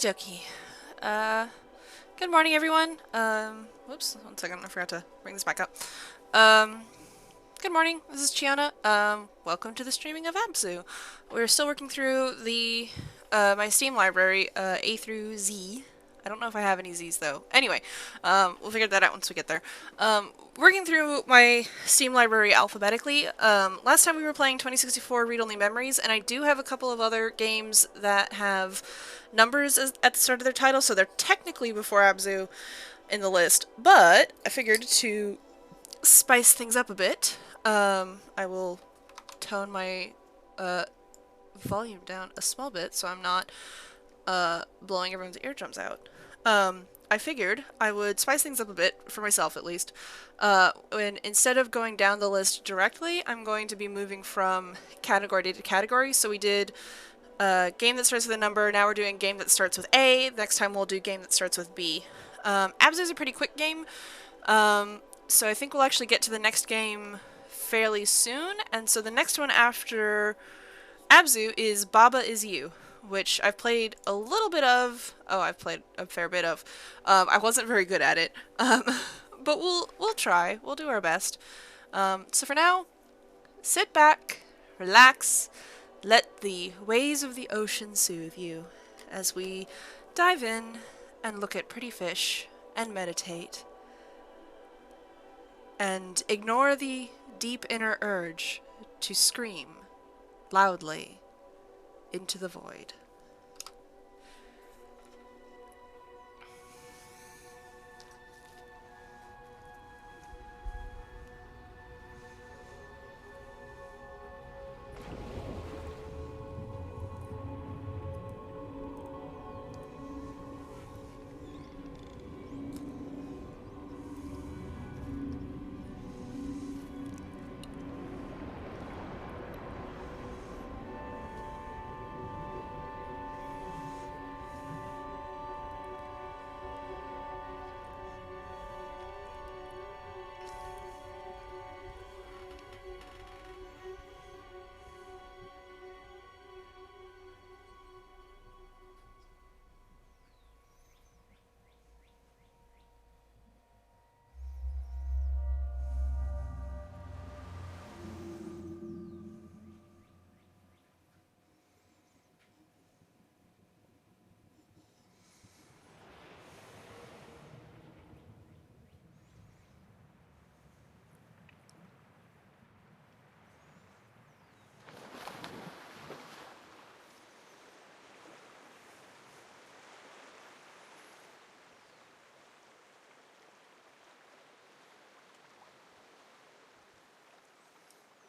Okie dokie. Good morning, everyone. Whoops, one second, I forgot to bring this back up. Um, Good morning, this is Chiana. Welcome to the streaming of ABZû. We're still working through my Steam library, A through Z. I don't know if I have any Z's though. Anyway, we'll figure that out once we get there. Working through my Steam library alphabetically. Last time we were playing 2064 Read-Only Memories, and I do have a couple of other games that have numbers at the start of their title, so they're technically before ABZû in the list. But I figured to spice things up a bit, I will tone my volume down a small bit so I'm not blowing everyone's eardrums out. I figured I would spice things up a bit, for myself at least, when instead of going down the list directly, I'm going to be moving from category to category. So we did game that starts with a number, now we're doing game that starts with A, next time we'll do game that starts with B. ABZÜ is a pretty quick game, so I think we'll actually get to the next game fairly soon, and so the next one after ABZÜ is Baba Is You, which I've played a little bit of. Oh, I've played a fair bit of. I wasn't very good at it, but we'll try. We'll do our best. So for now, sit back, relax, let the waves of the ocean soothe you as we dive in and look at pretty fish and meditate and ignore the deep inner urge to scream loudly into the void.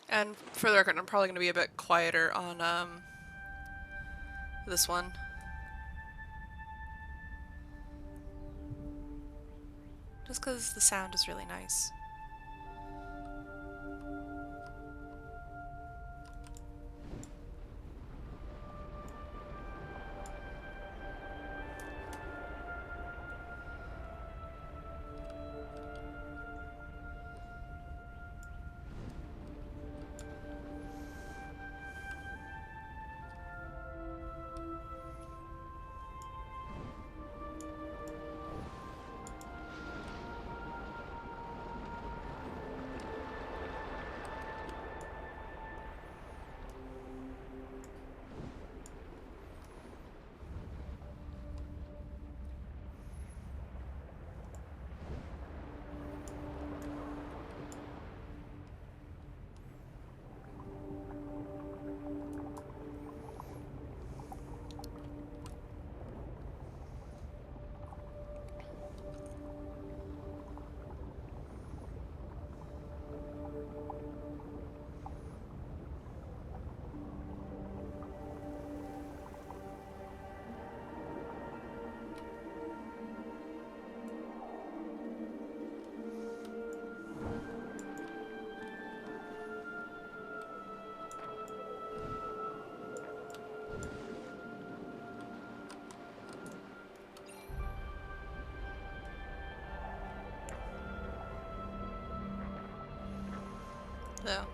And for the record, I'm probably going to be a bit quieter on this one. Just because the sound is really nice.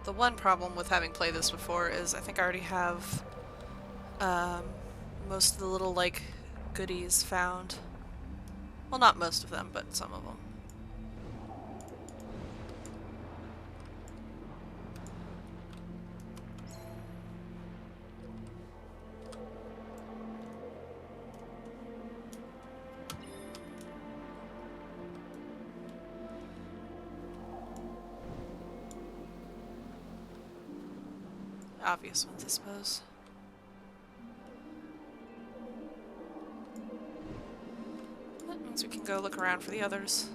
The one problem with having played this before is I think I already have most of the little, like, goodies found. Well, not most of them, but some of them. Obvious ones, I suppose. That means we can go look around for the others.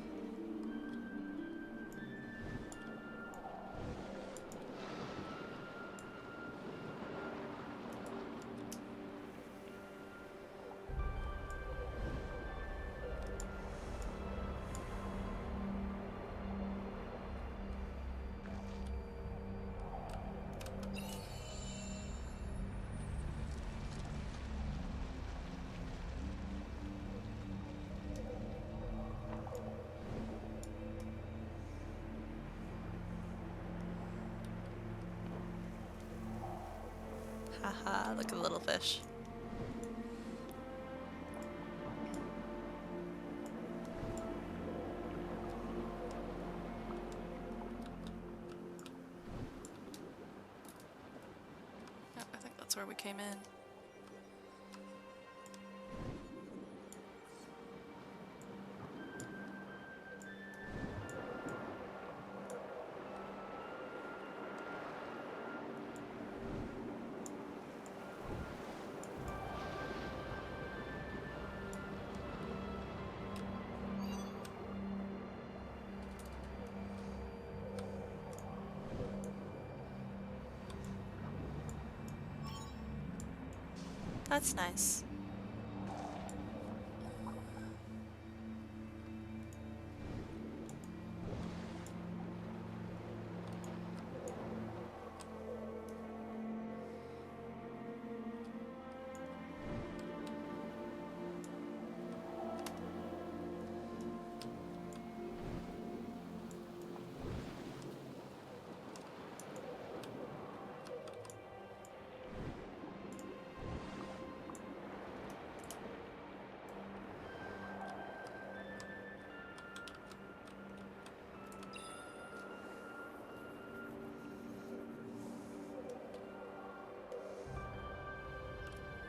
Haha, look at the little fish. Yep, I think that's where we came in. That's nice.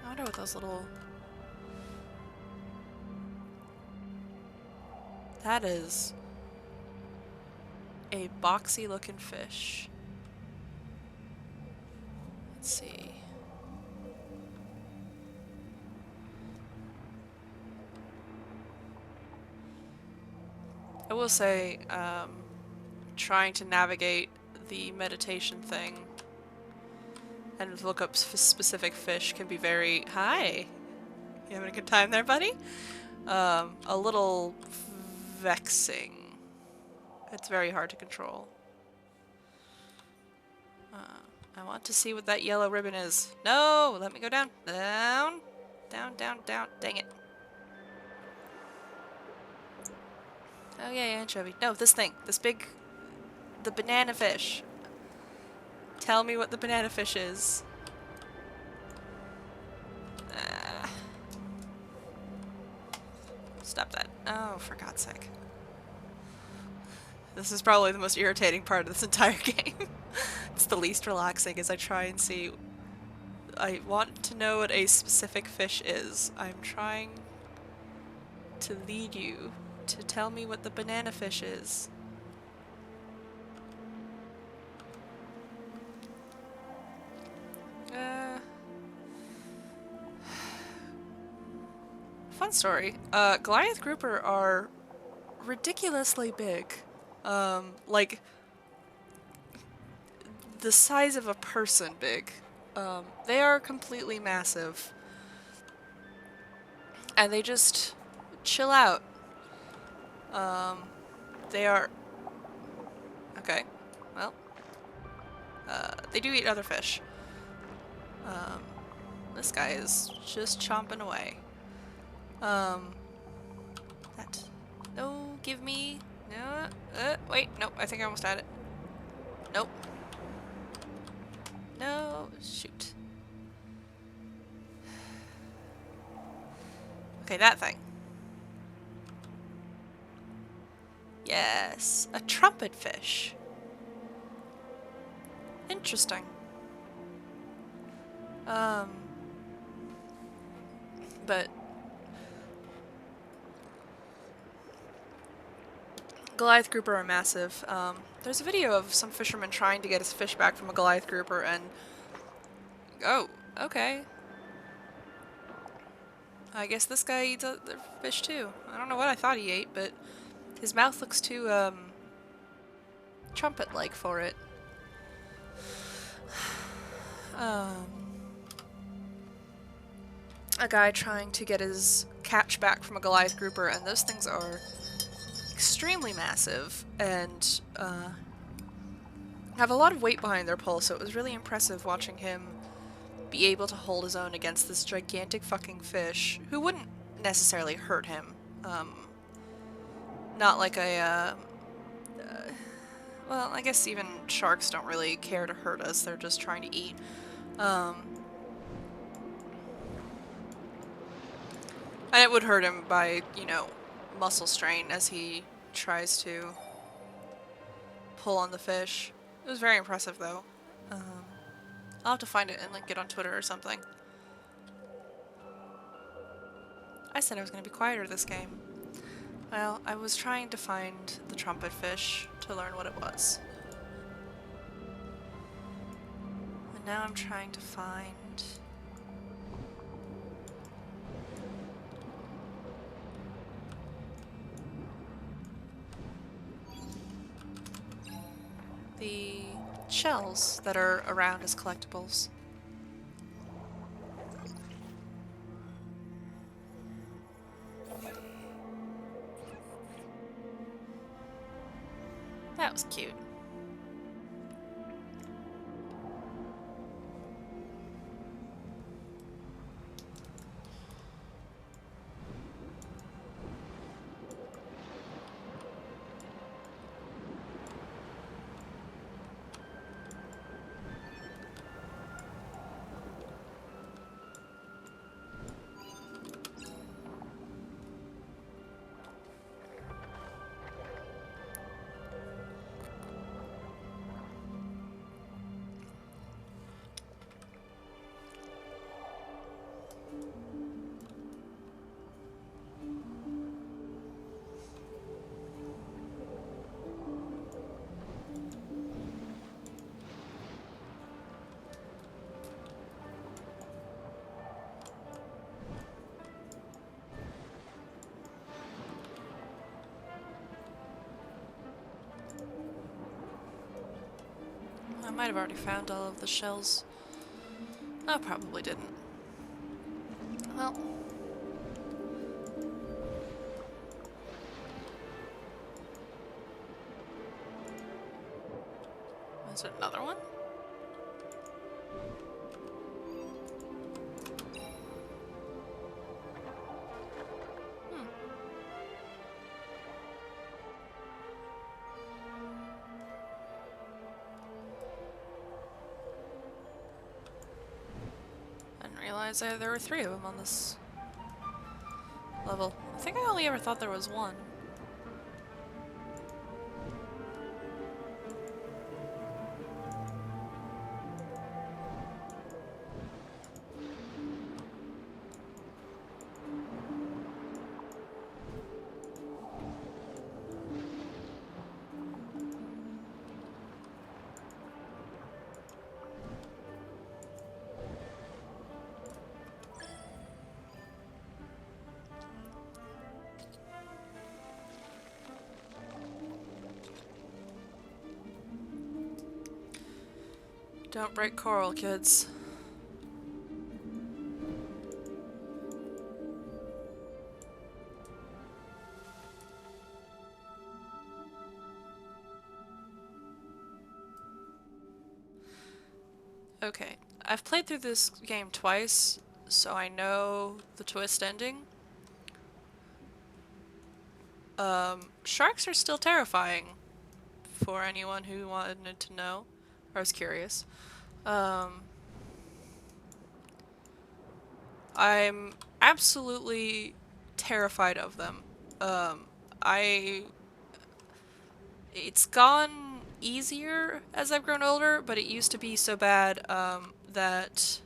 I wonder what those little... That is a boxy looking fish. Let's see. I will say, trying to navigate the meditation thing and look up specific fish can be very... Hi! You having a good time there, buddy? A little vexing. It's very hard to control. I want to see what that yellow ribbon is. No! Let me go down. Down! Down, down, down. Dang it. Oh yeah, anchovy. No, this thing. This big... The banana fish. Tell me what the banana fish is. Stop that. Oh, for God's sake. This is probably the most irritating part of this entire game. It's the least relaxing as I try and see... I want to know what a specific fish is. I'm trying to lead you to tell me what the banana fish is. Fun story. Goliath grouper are ridiculously big. Like the size of a person big. They are completely massive. And they just chill out. They are... Okay. Well. They do eat other fish. This guy is just chomping away. That. No, give me... No, wait, nope, I think I almost had it. Nope. No, shoot. Okay, that thing. Yes, a trumpet fish. Interesting. But Goliath grouper are massive. There's a video of some fisherman trying to get his fish back from a Goliath grouper and... Oh, okay. I guess this guy eats other fish too. I don't know what I thought he ate, but his mouth looks too, trumpet-like for it. A guy trying to get his catch back from a Goliath grouper, and those things are extremely massive and have a lot of weight behind their pull, so it was really impressive watching him be able to hold his own against this gigantic fucking fish who wouldn't necessarily hurt him. Not like a, well, I guess even sharks don't really care to hurt us, they're just trying to eat. And it would hurt him by, you know, muscle strain as he tries to pull on the fish. It was very impressive, though. I'll have to find it and link it on Twitter or something. I said I was going to be quieter this game. Well, I was trying to find the trumpet fish to learn what it was. And now I'm trying to find... the shells that are around as collectibles. That was cute. I might have already found all of the shells. I probably didn't. Well. Is it another one? Realize there were 3 of them on this level. I think I only ever thought there was 1. Don't break coral, kids. Okay, I've played through this game twice, so I know the twist ending. Sharks are still terrifying for anyone who wanted to know. I was curious. I'm absolutely terrified of them. I it's gone easier as I've grown older, but it used to be so bad that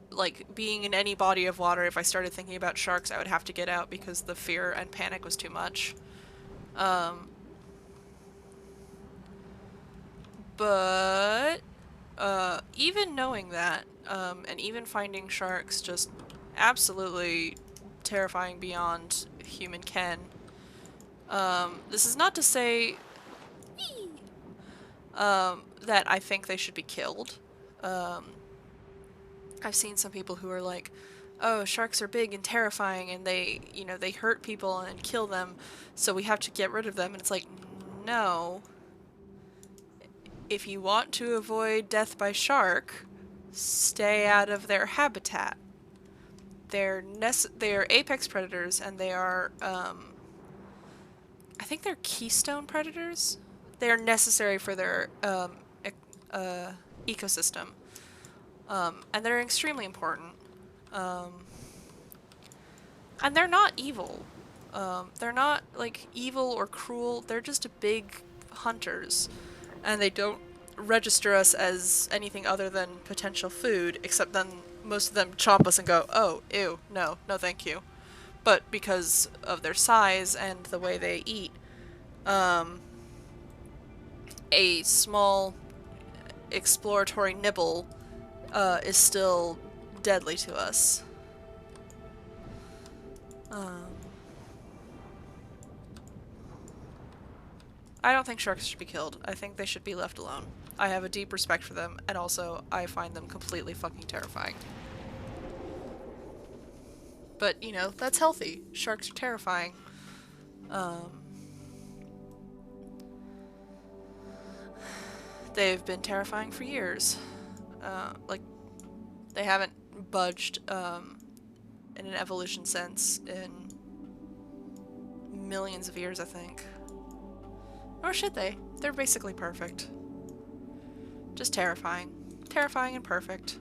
like being in any body of water, if I started thinking about sharks, I would have to get out because the fear and panic was too much. Um, but even knowing that, and even finding sharks just absolutely terrifying beyond human ken. This is not to say that I think they should be killed. Um, I've seen some people who are like, oh, sharks are big and terrifying and they, they hurt people and kill them, so we have to get rid of them. And it's like, no. If you want to avoid death by shark, stay out of their habitat. They're apex predators, and they are, I think they're keystone predators. They are necessary for their ecosystem, and they're extremely important. Um, and they're not evil. They're not like evil or cruel. They're just big hunters, and they don't register us as anything other than potential food. Except then most of them chomp us and go, "Oh, ew, no, no, thank you." But because of their size and the way they eat, um, a small exploratory nibble is still deadly to us. Um, I don't think sharks should be killed. I think they should be left alone. I have a deep respect for them, and also I find them completely fucking terrifying. But, that's healthy. Sharks are terrifying. Um, they've been terrifying for years. Like, they haven't budged, in an evolution sense in millions of years, I think. Nor should they. They're basically perfect. Just terrifying. Terrifying and perfect.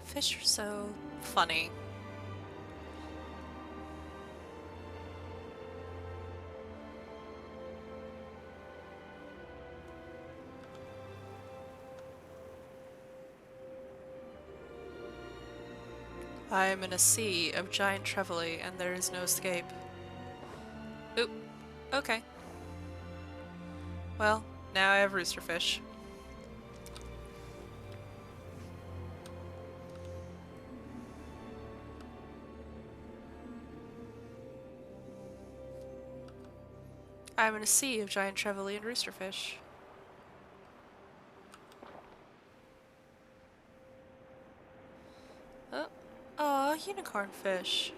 Fish are so funny. I am in a sea of giant trevally, and there is no escape. Oop. Okay. Well, now I have roosterfish. I'm in a sea of giant trevally and roosterfish. Oh. Aw, unicorn fish.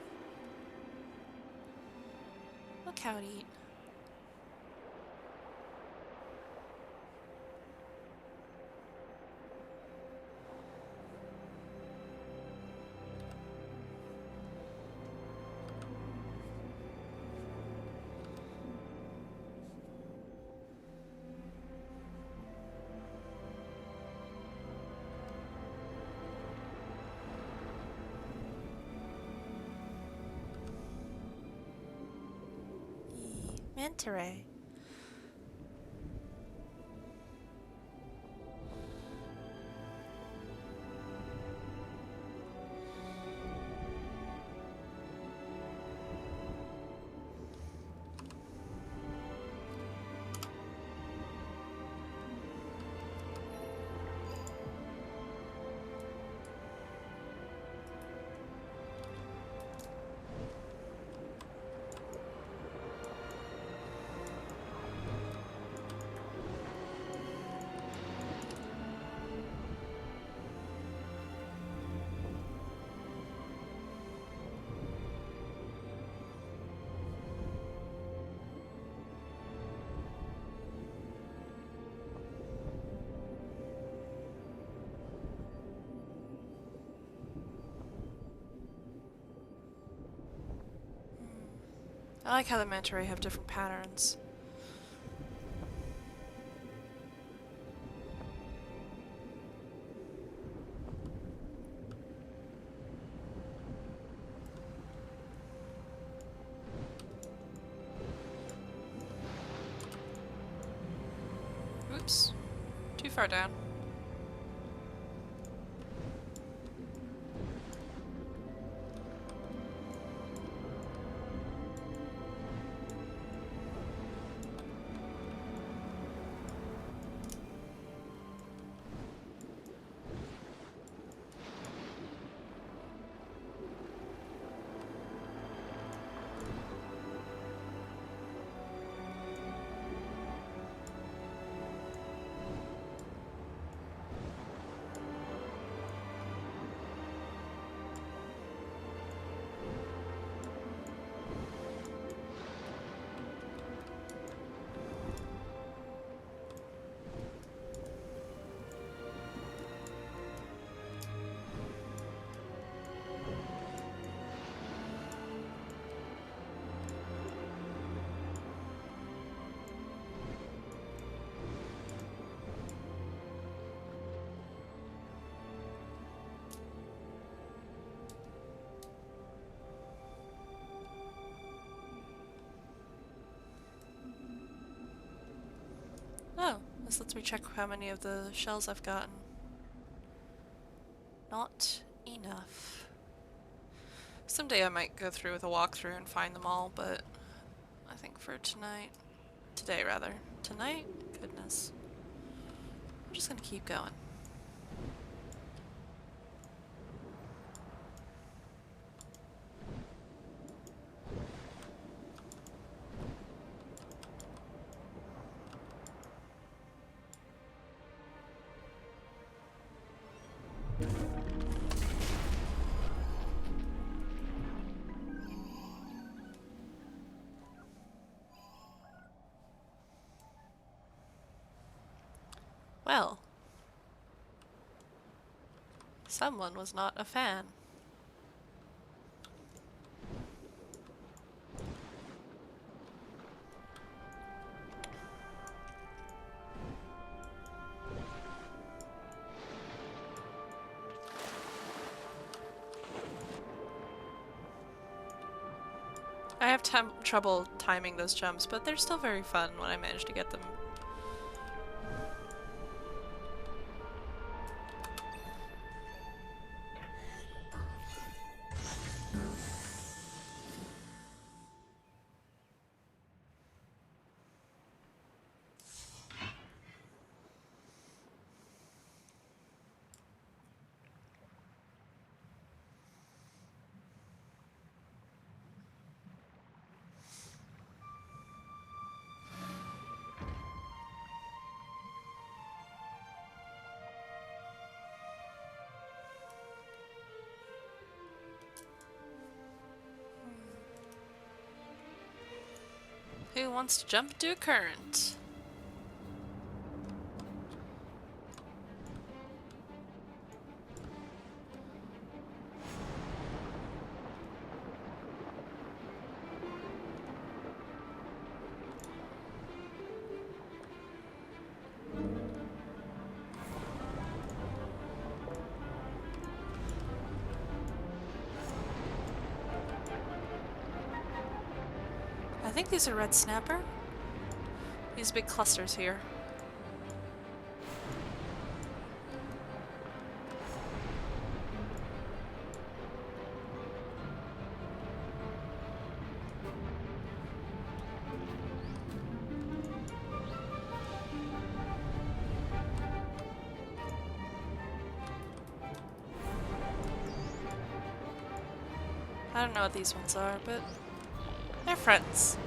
Look how it eat. manta ray. I like how the manta ray have different patterns. Oops. Too far down. Oh, this lets me check how many of the shells I've gotten. Not enough. Someday I might go through with a walkthrough and find them all, but I think for today rather. Tonight? Goodness. I'm just gonna keep going. Well, someone was not a fan. I have trouble timing those jumps, but they're still very fun when I manage to get them. Who wants to jump into a current? I think these are red snapper. These big clusters here. I don't know what these ones are, but they're friends.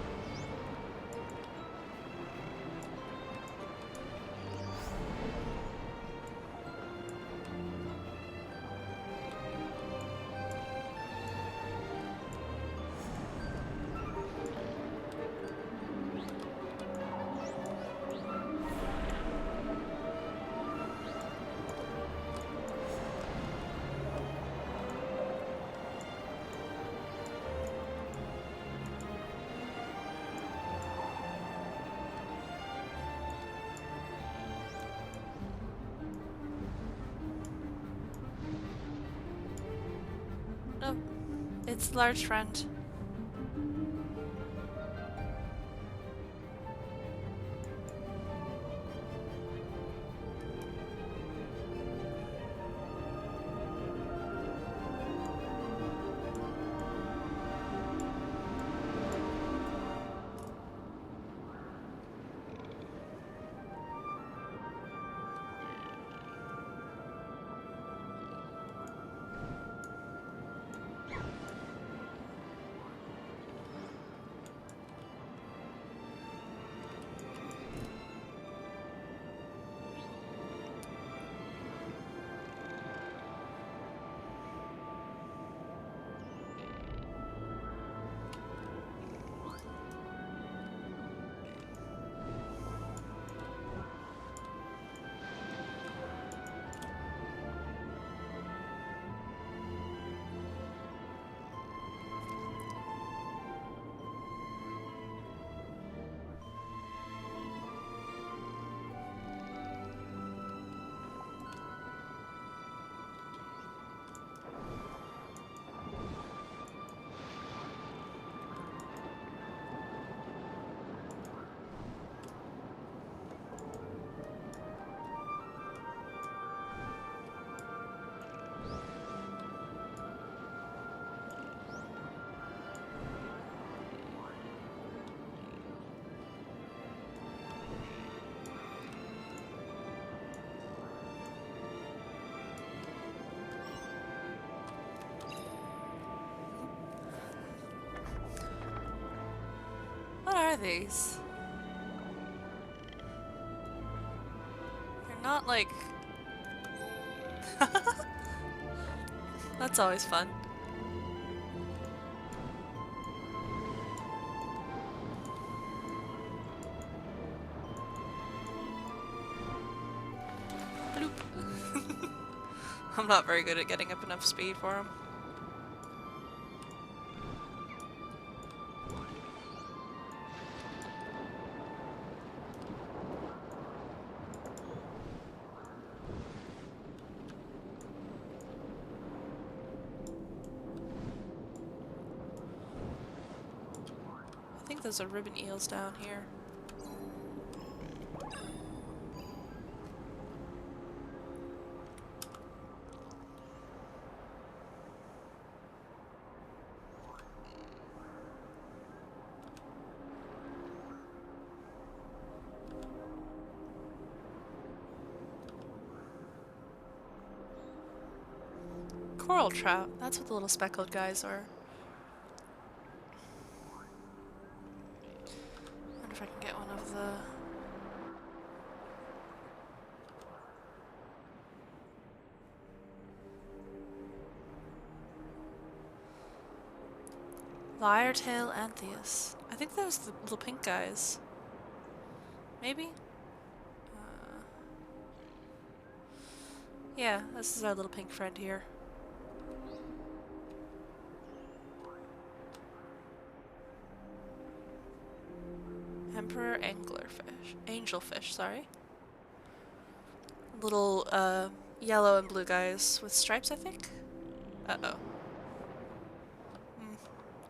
Oh, it's large friend. What are these? They're not like... That's always fun. Bloop. I'm not very good at getting up enough speed for them. I think those are ribbon eels down here. Coral trout. That's what the little speckled guys are. I wonder if I can get one of the... Lyre-tail Antheus. I think those the little pink guys. Maybe? Yeah, this is our little pink friend here. Emperor anglerfish. Angelfish, sorry. Little, yellow and blue guys with stripes, I think? Uh-oh.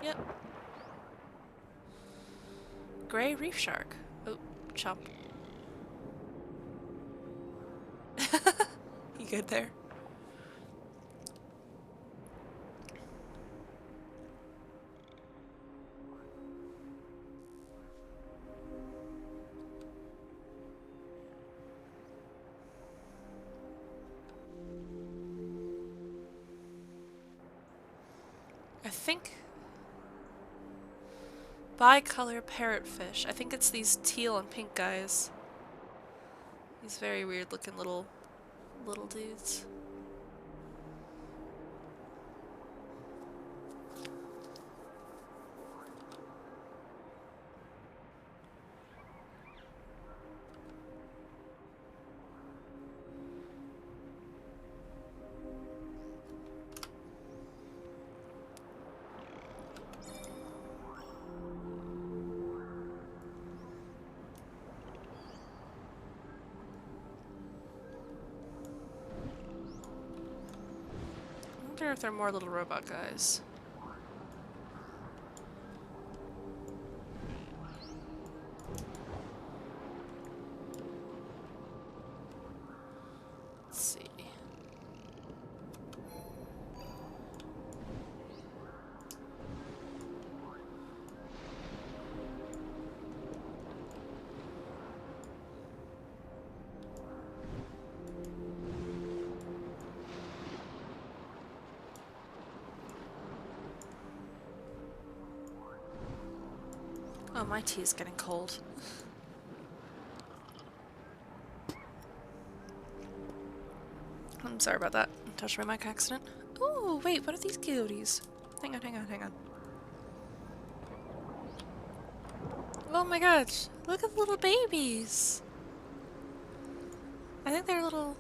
Yep. gray reef shark. Oh, chomp. You good there? I think bicolor parrotfish. I think it's these teal and pink guys. These very weird looking little dudes. I wonder if there are more little robot guys. Let's see. Oh, my tea is getting cold. I'm sorry about that. I touched my mic accident. Oh, wait, what are these cuties? Hang on, hang on, hang on. Oh my gosh, look at the little babies! I think they're little...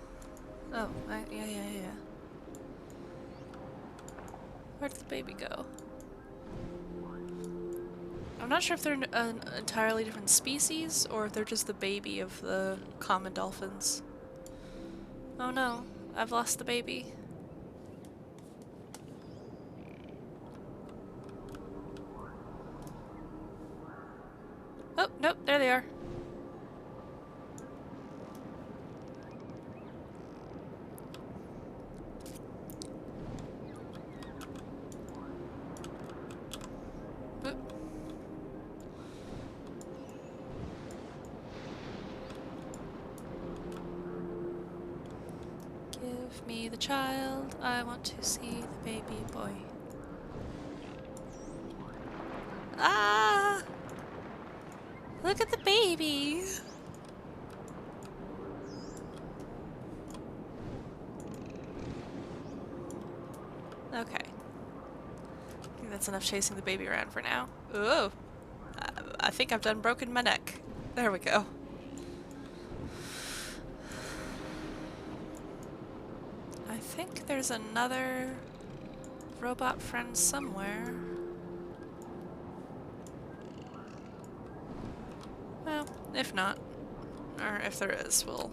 Oh, yeah. Where did the baby go? I'm not sure if they're an entirely different species, or if they're just the baby of the common dolphins. Oh no, I've lost the baby. Oh, nope, there they are. Oop. Give me the child, I want to see the baby boy. Ah! Look at the baby! Okay. I think that's enough chasing the baby around for now. Ooh! I think I've done broken my neck. There we go. I think there's another robot friend somewhere. Well, if not, or if there is, we'll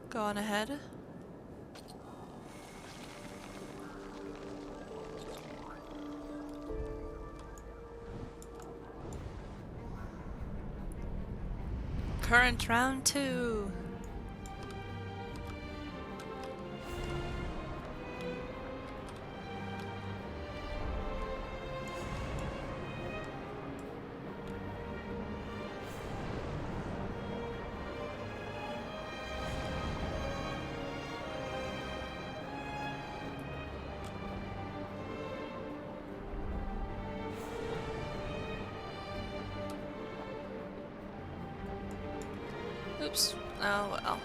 go on ahead. Current round 2. Oops. Oh well.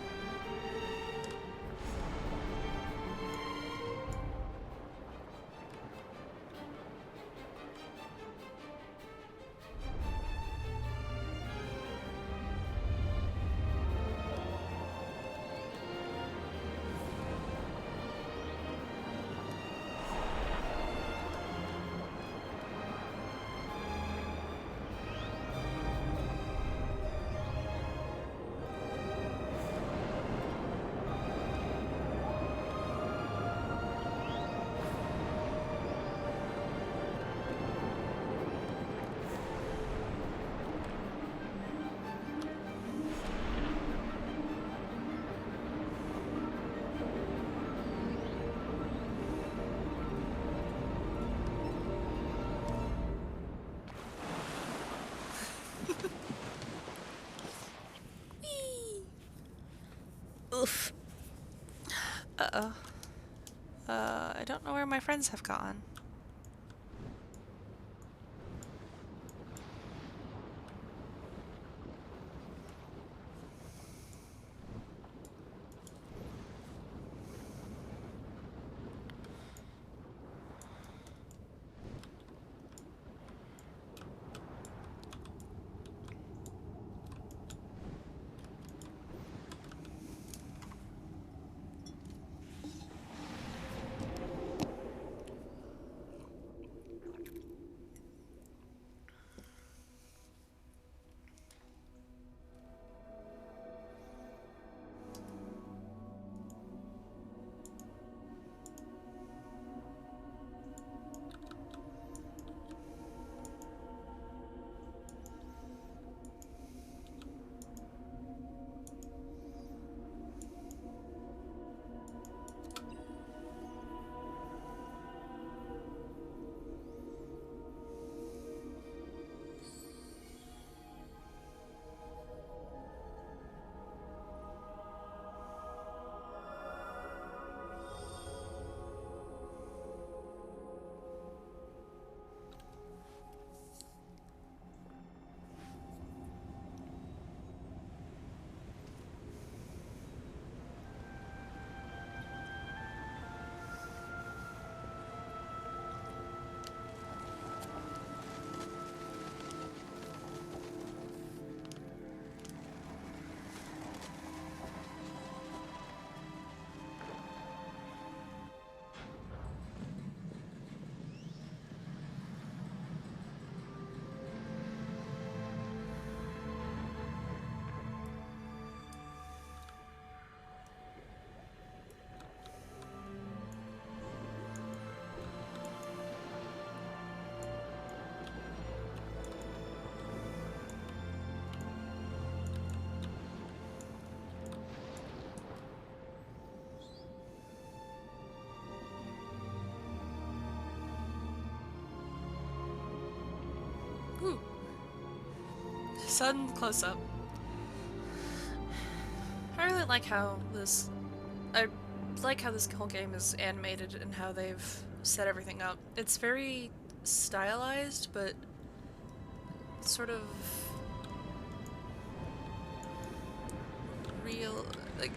Uh-oh. I don't know where my friends have gone. Ooh. Sudden close-up. I really like how this... I like how this whole game is animated and how they've set everything up. It's very stylized, but sort of real, like,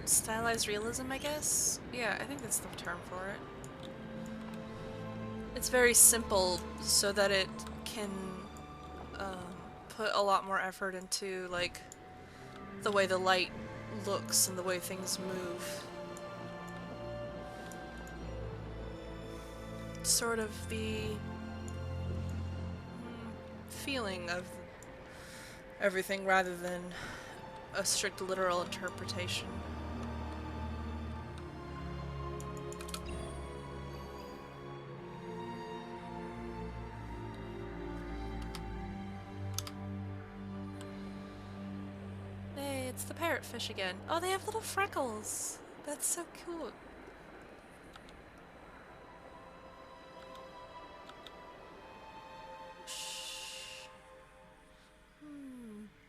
stylized realism, I guess? Yeah, I think that's the term for it. It's very simple so that it can put a lot more effort into, like, the way the light looks and the way things move. Sort of the feeling of everything rather than a strict literal interpretation. Hey, it's the parrotfish again. Oh, they have little freckles. That's so cool. Shh.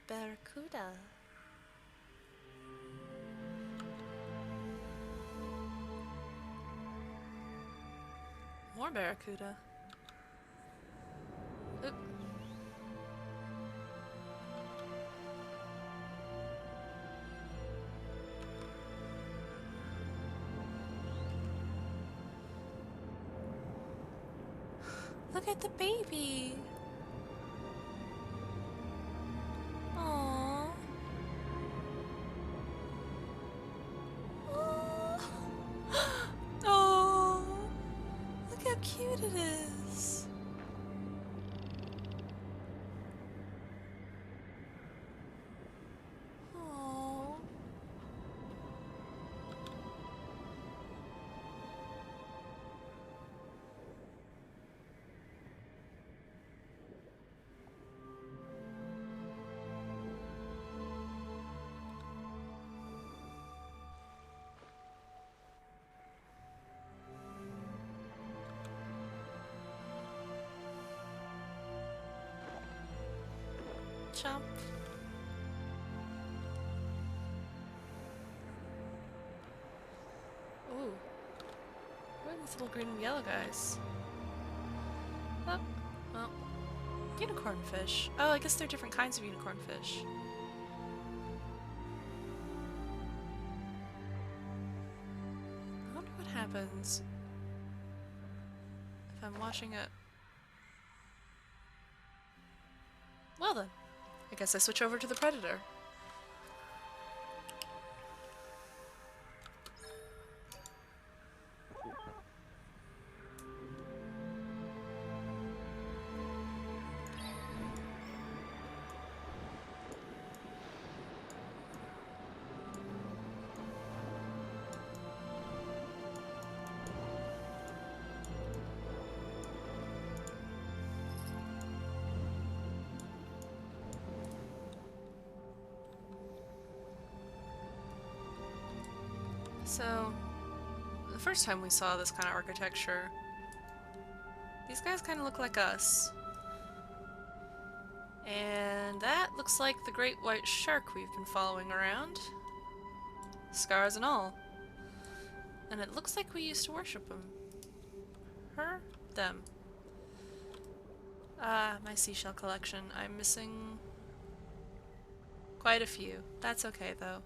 Barracuda. More barracuda. Oop. Look at the baby. Aww. Oh, look how cute it is. Oh. Chomp. These little green and yellow guys. Oh, well. Unicorn fish. Oh, I guess they're different kinds of unicorn fish. I wonder what happens if I'm watching it. Well then, I guess I switch over to the predator. So, the first time we saw this kind of architecture, these guys kind of look like us. And that looks like the great white shark we've been following around. Scars and all. And it looks like we used to worship him. Her? Them. Ah, my seashell collection. I'm missing quite a few. That's okay though.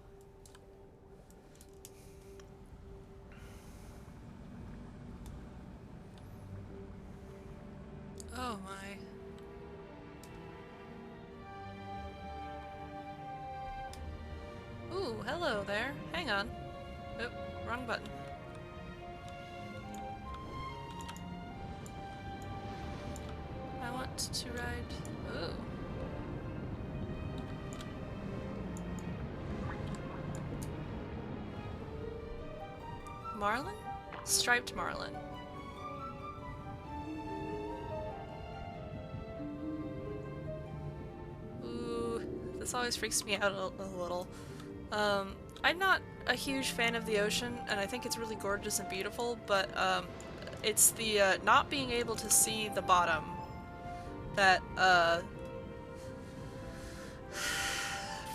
Oh my. Ooh, hello there. Hang on. Oop, wrong button. I want to ride... Ooh. Marlin? Striped marlin. Ooh, this always freaks me out a little. I'm not a huge fan of the ocean, and I think it's really gorgeous and beautiful, but it's the not being able to see the bottom that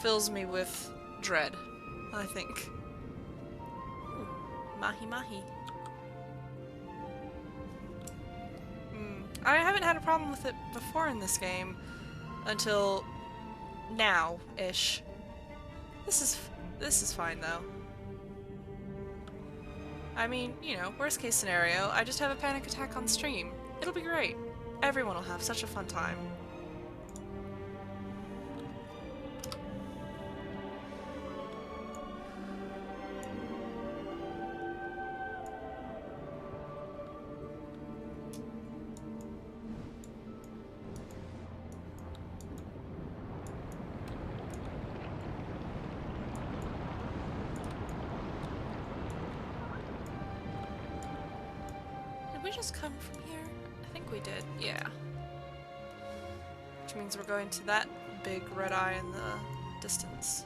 fills me with dread, I think. Ooh, mahi mahi. I haven't had a problem with it before in this game until now-ish. This is fine though. I mean, you know, worst case scenario, I just have a panic attack on stream. It'll be great. Everyone will have such a fun time. Did we just come from here? I think we did, yeah. Which means we're going to that big red eye in the distance.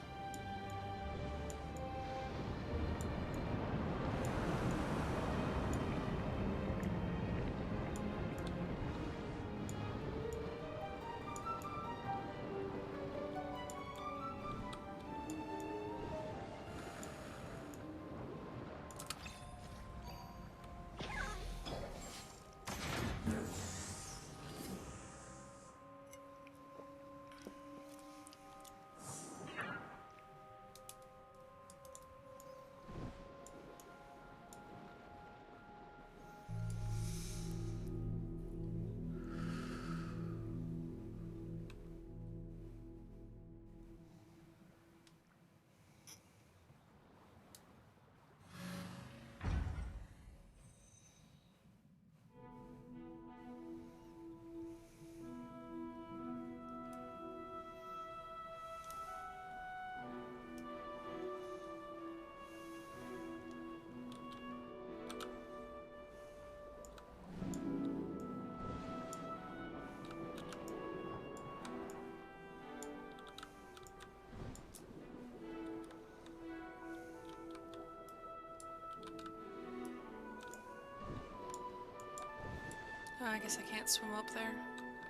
Oh, I guess I can't swim up there.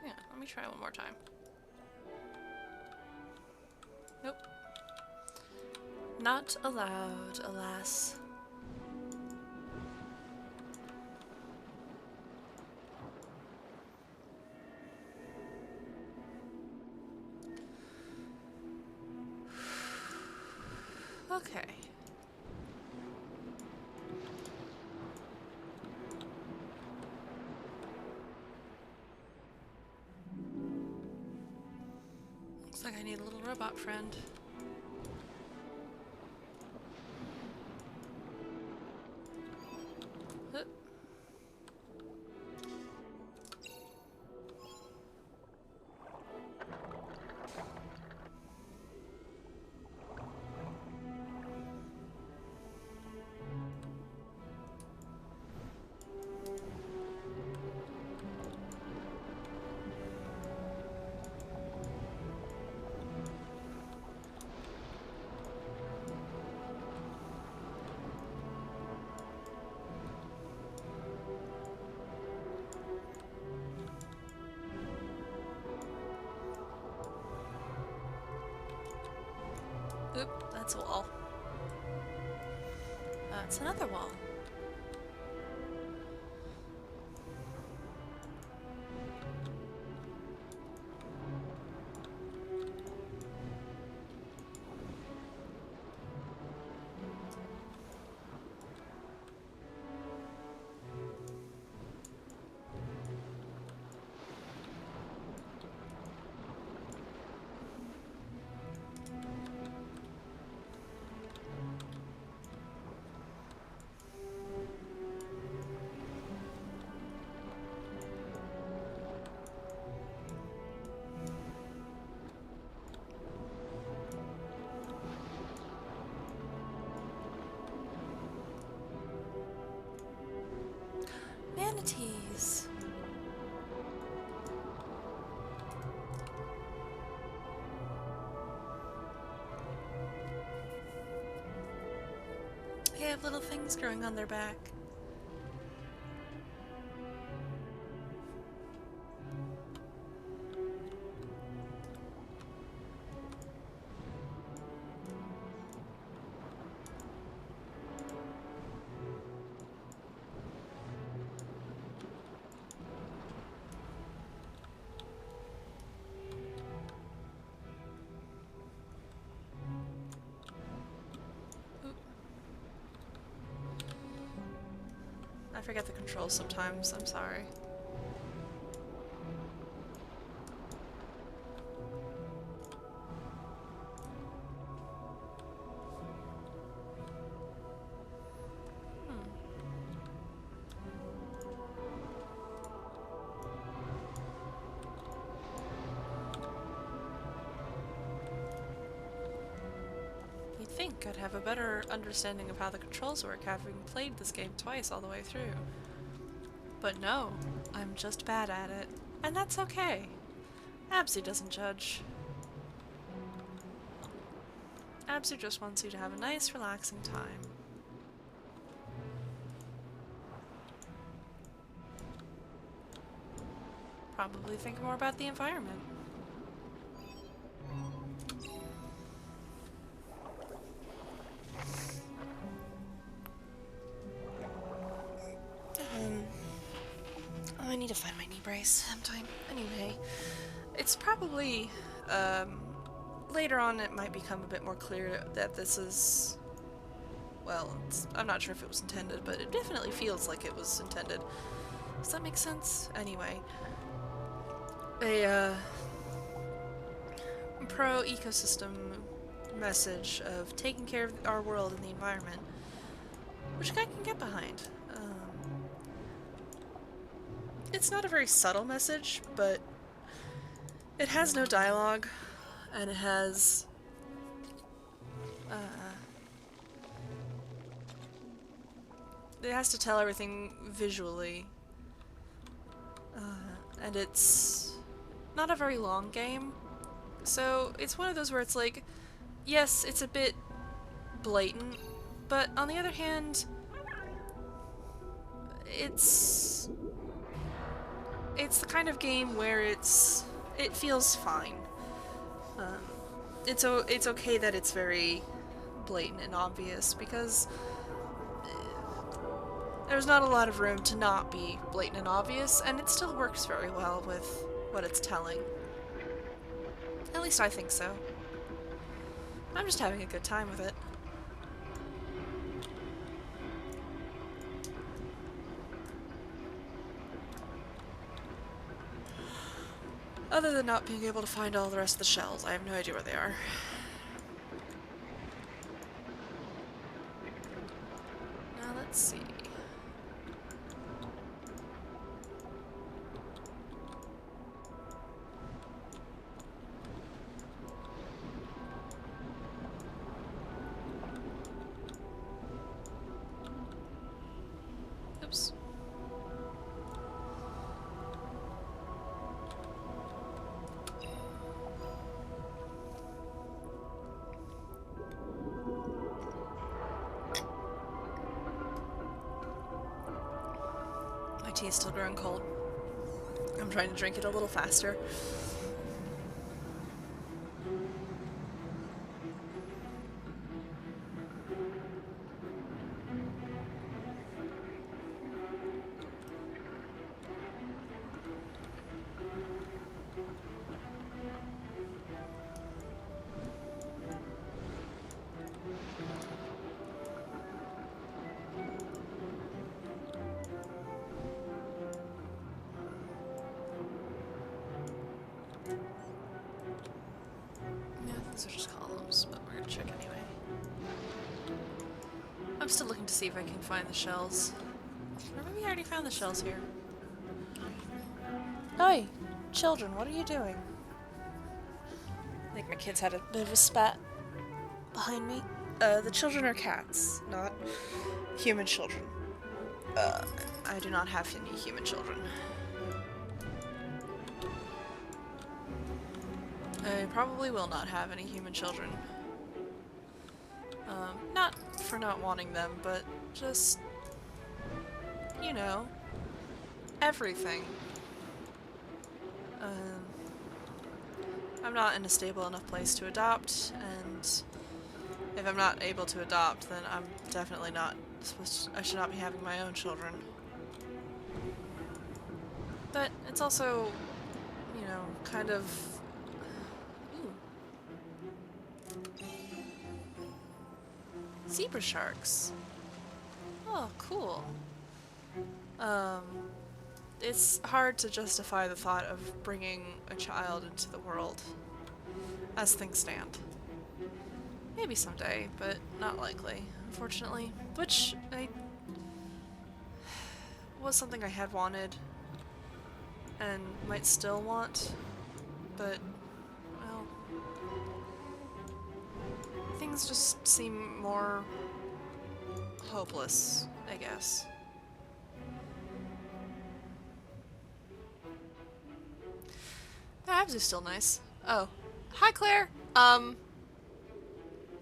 Yeah, let me try one more time. Nope. Not allowed, alas. Okay. Looks like I need a little robot friend. Oop, that's a wall. That's another wall. Manatees! They have little things growing on their back. I forget the controls sometimes, I'm sorry. You'd think I'd have a better understanding of how the controls work having played this game twice all the way through. But no, I'm just bad at it. And that's okay. ABZÜ doesn't judge. ABZÜ just wants you to have a nice, relaxing time. Probably think more about the environment. I need to find my knee brace sometime. Anyway, it's probably, later on it might become a bit more clear that this is, well, I'm not sure if it was intended, but it definitely feels like it was intended. Does that make sense? Anyway, a, pro-ecosystem message of taking care of our world and the environment, which I can get behind. It's not a very subtle message, but it has no dialogue, and it has to tell everything visually, and it's not a very long game, so it's one of those where it's like, yes, it's a bit blatant, but on the other hand, it's the kind of game where it feels fine. It's okay that it's very blatant and obvious, because there's not a lot of room to not be blatant and obvious, and it still works very well with what it's telling. At least I think so. I'm just having a good time with it. Other than not being able to find all the rest of the shells, I have no idea where they are. Now let's see. Oops. My tea is still growing cold. I'm trying to drink it a little faster. These are just columns, but we're gonna check anyway. I'm still looking to see if I can find the shells. Or maybe I already found the shells here. Hi! Children, what are you doing? I think my kids had a bit of a spat behind me. The children are cats, not human children. I do not have any human children. I probably will not have any human children. Not for not wanting them, but just, you know, everything. I'm not in a stable enough place to adopt, and if I'm not able to adopt, then I'm definitely not supposed to, I should not be having my own children. But it's also, you know, kind of... Ooh. Zebra sharks. Oh, cool. It's hard to justify the thought of bringing a child into the world, as things stand. Maybe someday, but not likely, unfortunately. Which was something I had wanted, and might still want, but, well, things just seem more hopeless, I guess. The ABZÜ's still nice. Oh. Hi, Claire!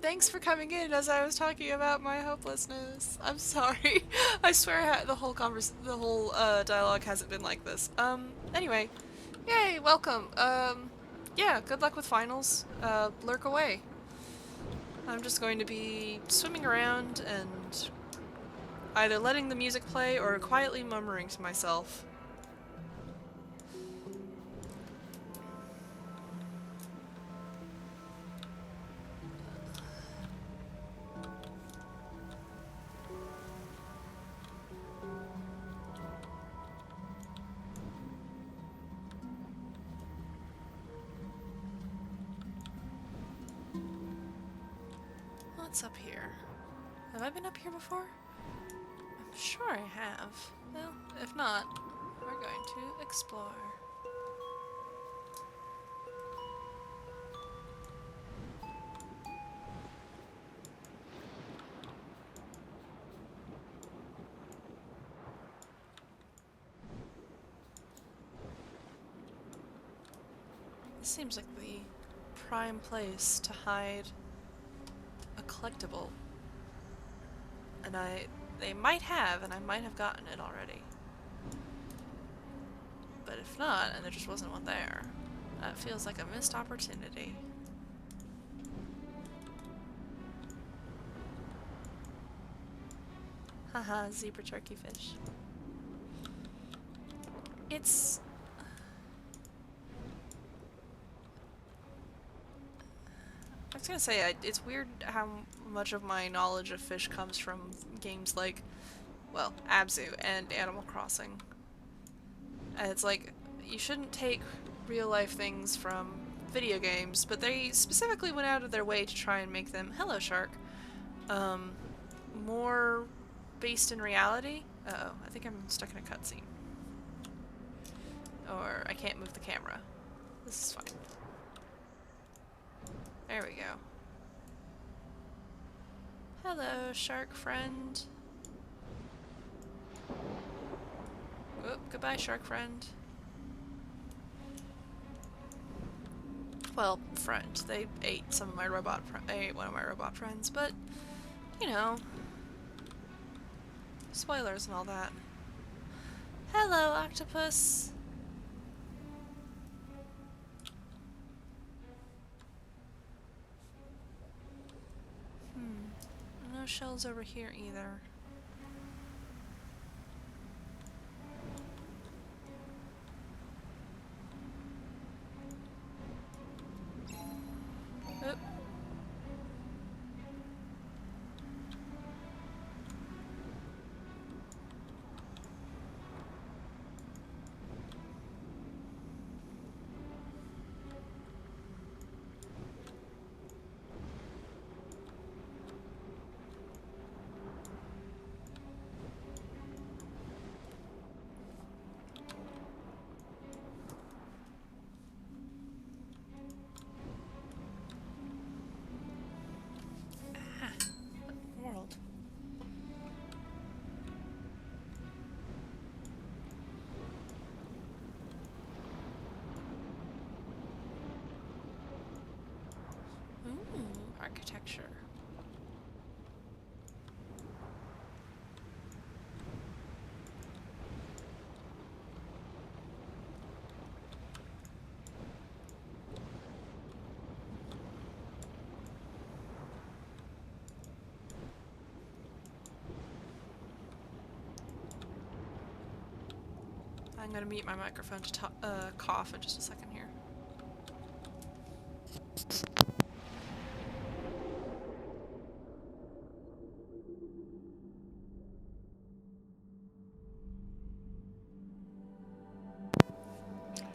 Thanks for coming in as I was talking about my hopelessness. I'm sorry. I swear the whole dialogue hasn't been like this. Anyway. Yay, welcome. Yeah, good luck with finals. Lurk away. I'm just going to be swimming around and either letting the music play or quietly murmuring to myself. What's up here? Have I been up here before? I'm sure I have. Well, if not, we're going to explore. This seems like the prime place to hide a collectible. And they might have, and I might have gotten it already. But if not, and there just wasn't one there, that feels like a missed opportunity. Haha, zebra turkey fish. It's... I was gonna say, it's weird how much of my knowledge of fish comes from games like, well, ABZÜ and Animal Crossing. And it's like, you shouldn't take real life things from video games, but they specifically went out of their way to try and make them, hello shark, more based in reality. Uh-oh, I think I'm stuck in a cutscene. Or I can't move the camera. This is fine. There we go. Hello, shark friend. Oh, goodbye, shark friend. Well, friend. They ate some of my robot. Ate one of my robot friends, but you know, spoilers and all that. Hello, octopus. No shells over here either. Oop. World. Ooh, architecture. I'm gonna mute my microphone to cough in just a second here.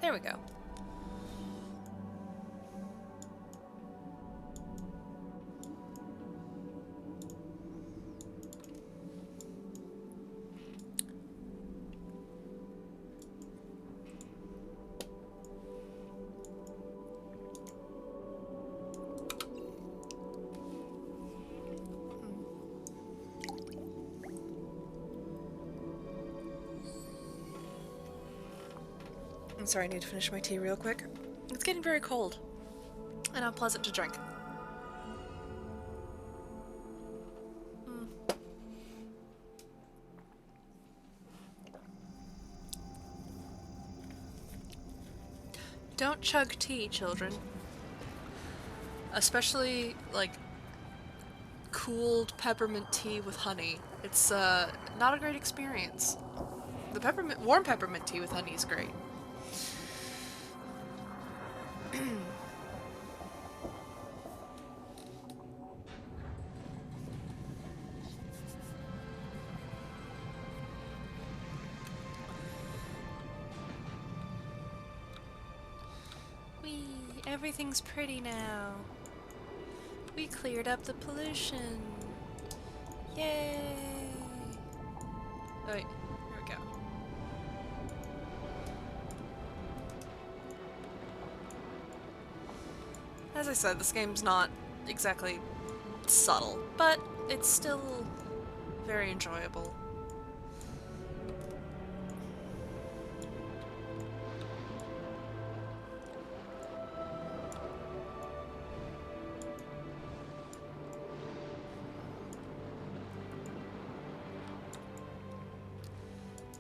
There we go. I'm sorry, I need to finish my tea real quick. It's getting very cold and unpleasant to drink. Don't chug tea, children. Especially, like, cooled peppermint tea with honey. It's, not a great experience. The warm peppermint tea with honey is great. Whee! Everything's pretty now. We cleared up the pollution. Yay! Oh wait, here we go. As I said, this game's not exactly subtle, but it's still very enjoyable.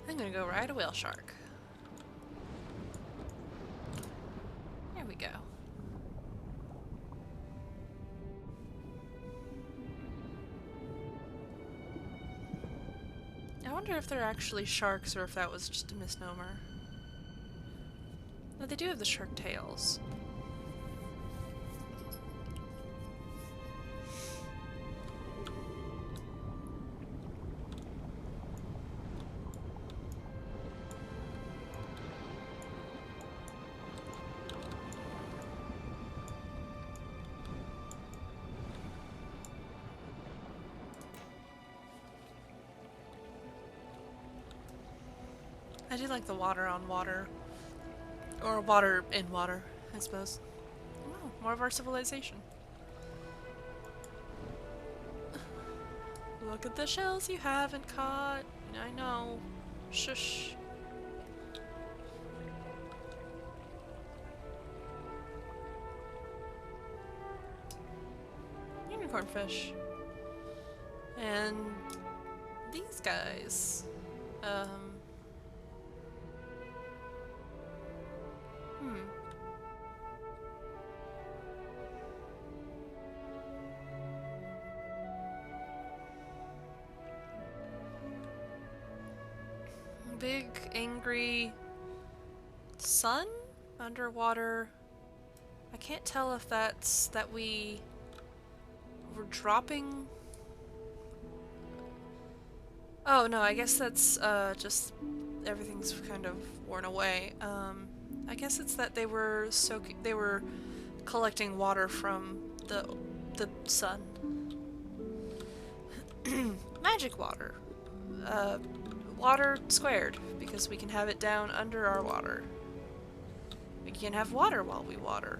I'm gonna go ride a whale shark. There we go. I wonder if they're actually sharks or if that was just a misnomer. But they do have the shark tails. I do like the water on water. Or water in water, I suppose. Oh, more of our civilization. Look at the shells you haven't caught. I know. Shush. Unicorn fish. And these guys. Hmm. Big, angry sun underwater. I can't tell if that's that we're dropping. Oh no, I guess that's just everything's kind of worn away. I guess it's that they were collecting water from the sun. Magic water. Water squared, because we can have it down under our water. We can have water while we water.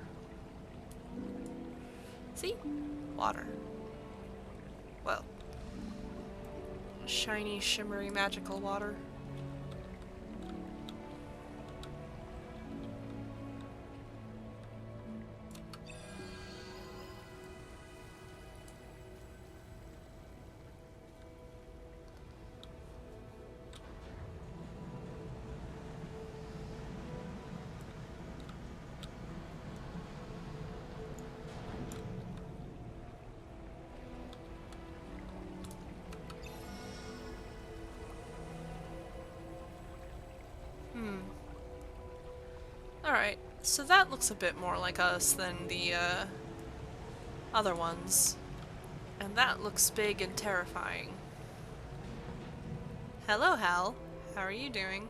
See? Water. Well. Shiny, shimmery, magical water. Alright, so that looks a bit more like us than the other ones. And that looks big and terrifying. Hello, Hal. How are you doing?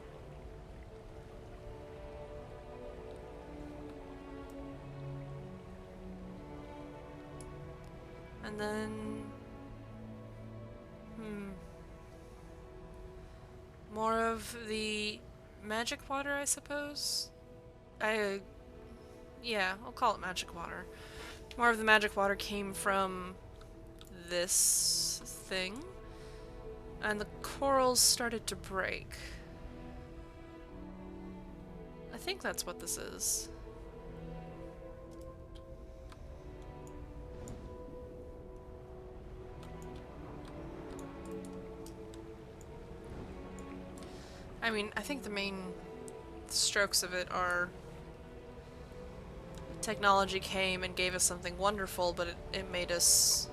And then... more of the magic water, I suppose? Yeah, I'll call it magic water. More of the magic water came from this thing, and the corals started to break. I think that's what this is. I mean, I think the main strokes of it are technology came and gave us something wonderful, but it made us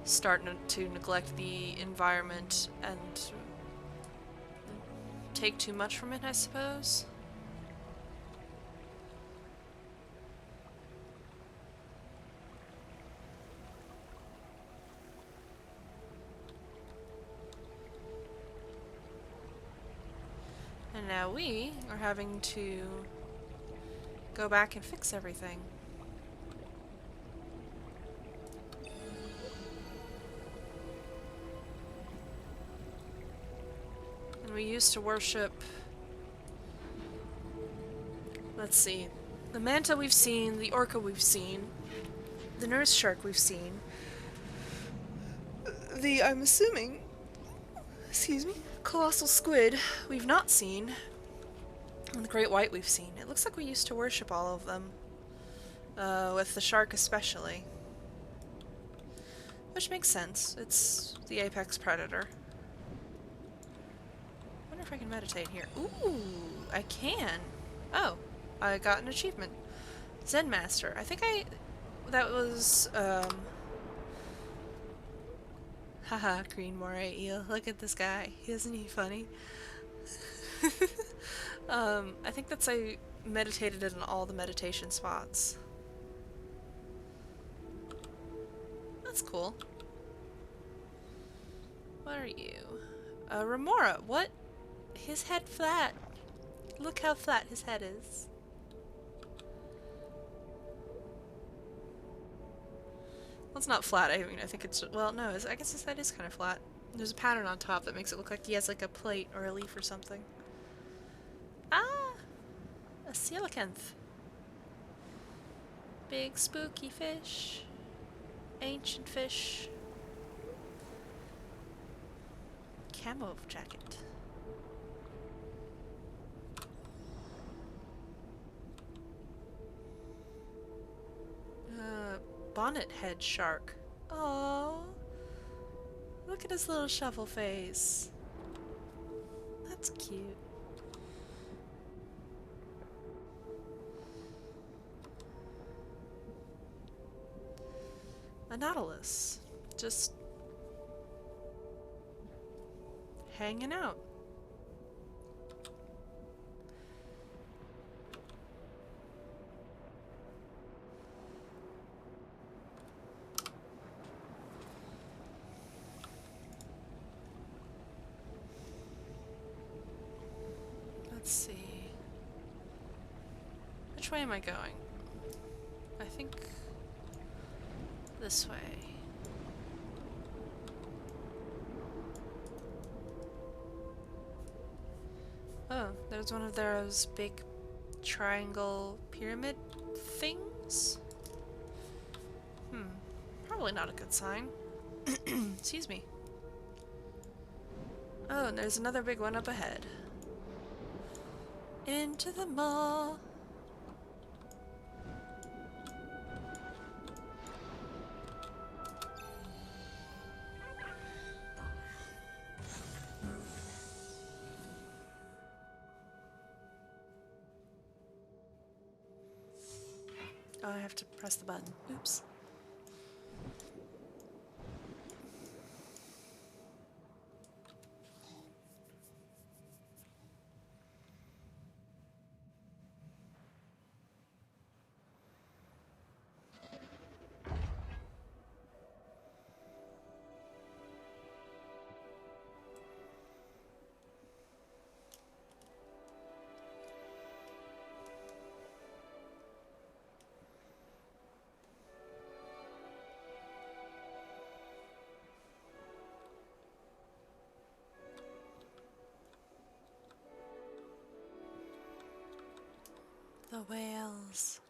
start to neglect the environment and take too much from it, I suppose. And now we are having to go back and fix everything. And we used to worship... Let's see. The manta we've seen, the orca we've seen, the nurse shark we've seen, the, I'm assuming, excuse me, colossal squid we've not seen, and the great white we've seen. It looks like we used to worship all of them, with the shark especially. Which makes sense. It's the apex predator. I wonder if I can meditate here. Ooh, I can. Oh, I got an achievement. Zen Master. I think that was, haha, green moray eel. Look at this guy. Isn't he funny? I think that's I meditated in all the meditation spots. That's cool. What are you? Remora. What? His head flat. Look how flat his head is. Well, it's not flat. I mean, I think it's... Well, no, I guess that is kind of flat. There's a pattern on top that makes it look like he has like a plate or a leaf or something. Ah! A coelacanth. Big spooky fish. Ancient fish. Camo jacket. Bonnet head shark. Oh, look at his little shovel face. That's cute. A nautilus. Just hanging out. Let's see. Which way am I going? I think this way. Oh, there's one of those big triangle pyramid things? Probably not a good sign. Excuse me. Oh, and there's another big one up ahead. Into the mall. Oh, I have to press the button. Oops. The whales.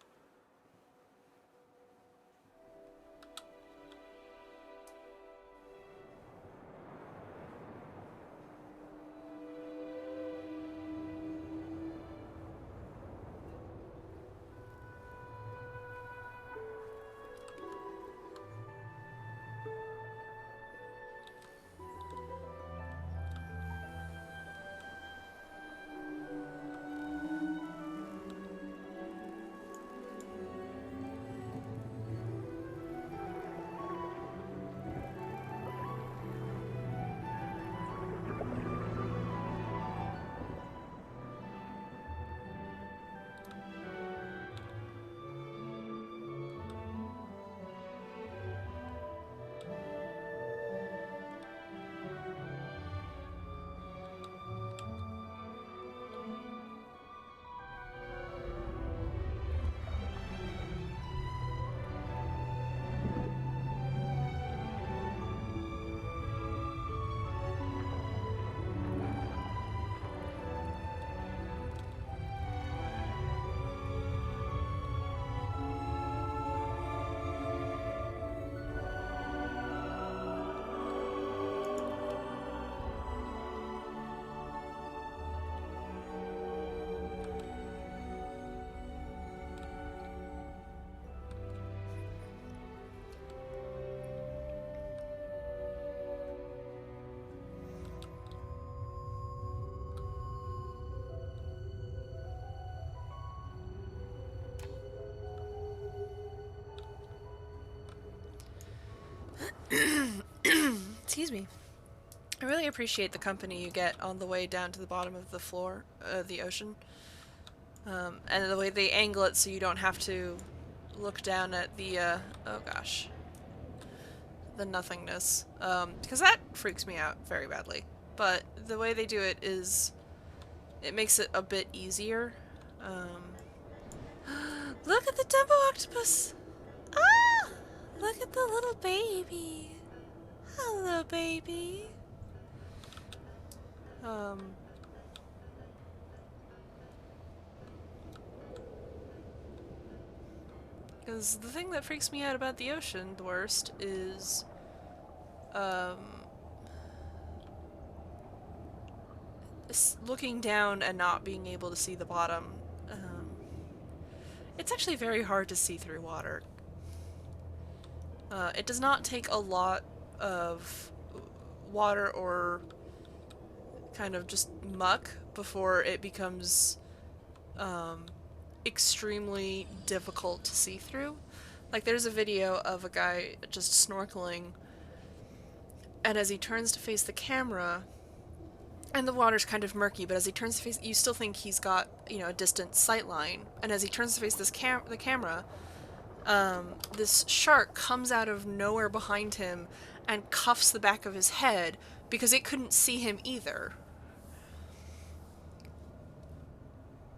Excuse me. I really appreciate the company you get on the way down to the bottom of the floor, the ocean. And the way they angle it so you don't have to look down at the, oh gosh, the nothingness. Because that freaks me out very badly. But the way they do it is, it makes it a bit easier. Look at the Dumbo octopus! Ah! Look at the little baby. Hello, baby. Because the thing that freaks me out about the ocean the worst is, looking down and not being able to see the bottom. It's actually very hard to see through water. It does not take a lot of water or kind of just muck before it becomes extremely difficult to see through. Like, there's a video of a guy just snorkeling, and as he turns to face the camera, and the water's kind of murky, but as he turns to face, you still think he's got, you know, a distant sight line. And as he turns to face the camera, this shark comes out of nowhere behind him and cuffs the back of his head because it couldn't see him either.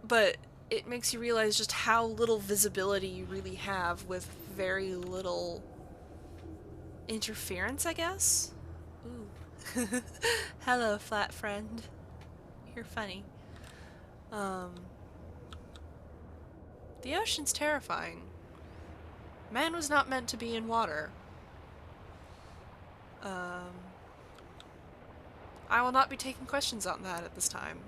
But it makes you realize just how little visibility you really have with very little interference, I guess? Ooh. Hello, flat friend. You're funny. The ocean's terrifying. Man was not meant to be in water. I will not be taking questions on that at this time.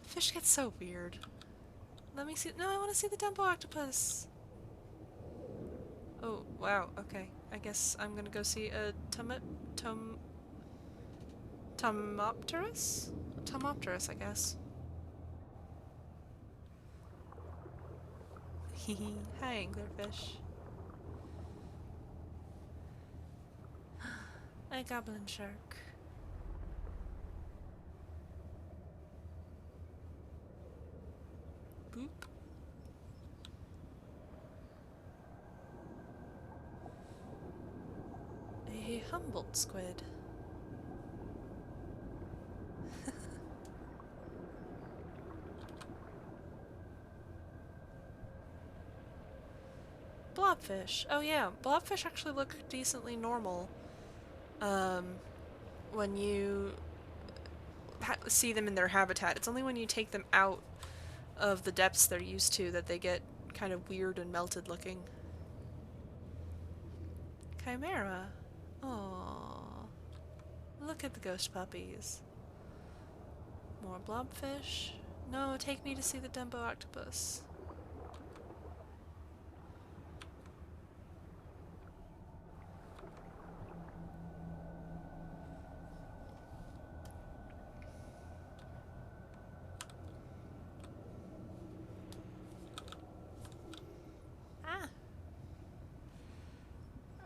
Fish get so weird. Let me see. No, I want to see the Dumbo octopus. Oh, wow. Okay. I guess I'm gonna go see a Tomopterus? Tomopterus, I guess. Hehe. Hi, anglerfish. A goblin shark. Boop. A Humboldt squid. Blobfish. Oh yeah, blobfish actually look decently normal when you see them in their habitat. It's only when you take them out of the depths they're used to that they get kind of weird and melted looking. Chimera. Aww. Look at the ghost puppies. More blobfish. No, take me to see the Dumbo octopus.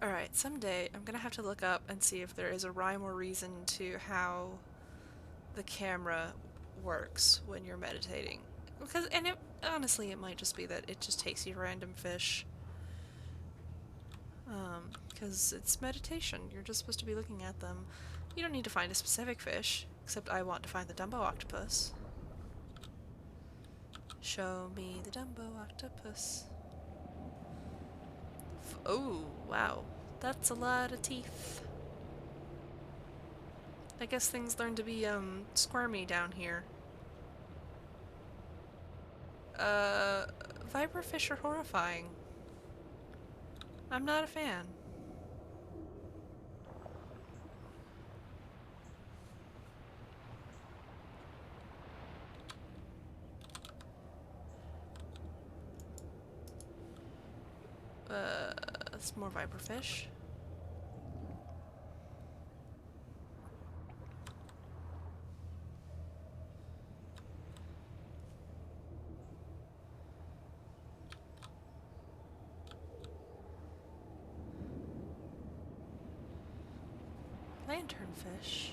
Alright, someday I'm gonna have to look up and see if there is a rhyme or reason to how the camera works when you're meditating. Honestly, it might just be that it just takes you random fish. Because it's meditation. You're just supposed to be looking at them. You don't need to find a specific fish, except I want to find the Dumbo octopus. Show me the Dumbo octopus. Oh, wow. That's a lot of teeth. I guess things learn to be, squirmy down here. Viperfish are horrifying. I'm not a fan. It's more viperfish. Lanternfish.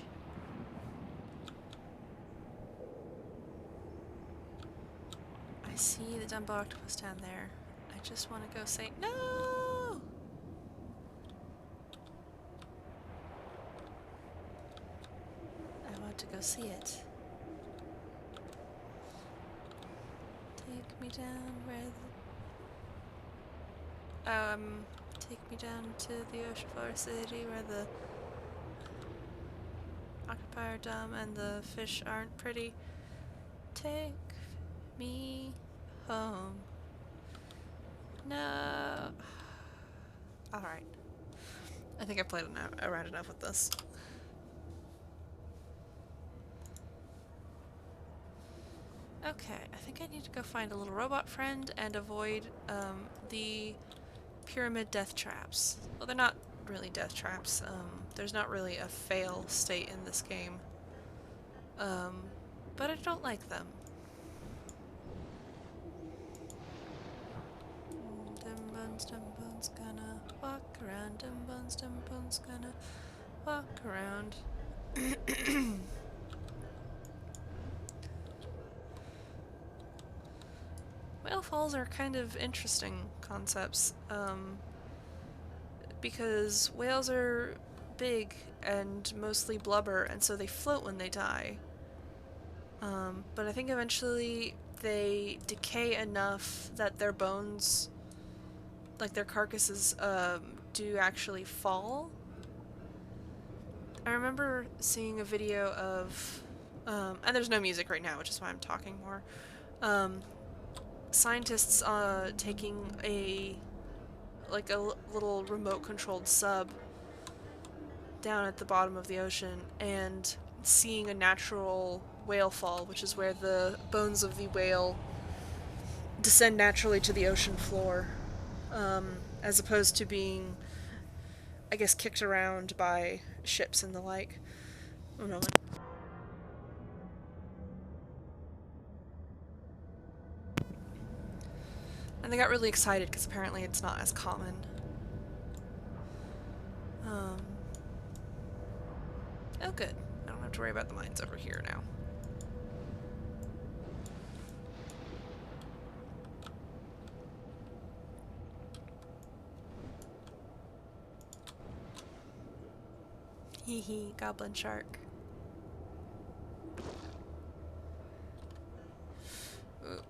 I see the Dumbo octopus down there. I just want to go say no! I want to go see it. Take me down where the... take me down to the ocean forest city where the are dumb and the fish aren't pretty. Take me home. No. Alright. I think I played around enough with this. Okay, I think I need to go find a little robot friend and avoid the pyramid death traps. Well, they're not really death traps. There's not really a fail state in this game. But I don't like them. Dumb bones gonna walk around. Dumb bones gonna walk around. Whale falls are kind of interesting concepts, because whales are big and mostly blubber, and so they float when they die. But I think eventually they decay enough that their bones, like their carcasses, do actually fall. I remember seeing a video of, and there's no music right now, which is why I'm talking more, scientists taking a little remote-controlled sub down at the bottom of the ocean and seeing a natural whale fall, which is where the bones of the whale descend naturally to the ocean floor, as opposed to being, I guess, kicked around by ships and the like. One moment. And they got really excited because apparently it's not as common. Oh good. I don't have to worry about the mines over here now. Hee hee, goblin shark. Ooh.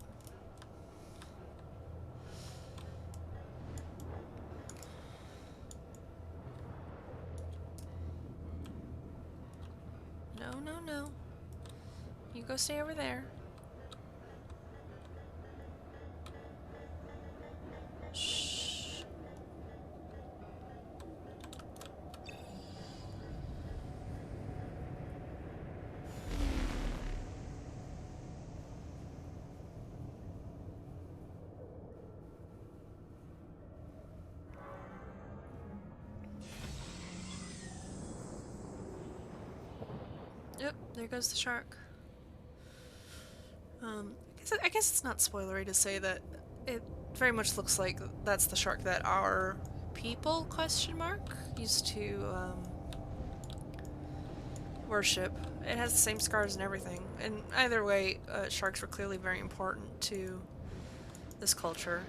No. You go stay over there. Shh. Yep, there goes the shark. I guess it's not spoilery to say that it very much looks like that's the shark that our people, used to, worship. It has the same scars and everything. And either way, sharks were clearly very important to this culture.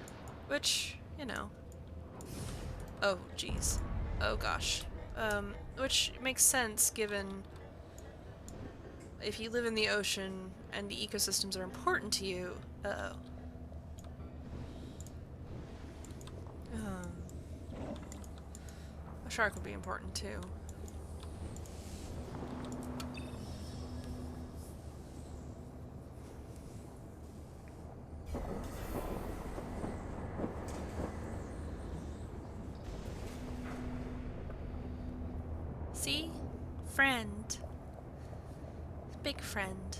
Which, you know... Oh, jeez. Oh, gosh. Which makes sense given... if you live in the ocean and the ecosystems are important to you, a shark would be important too. See? Friend. Big friend.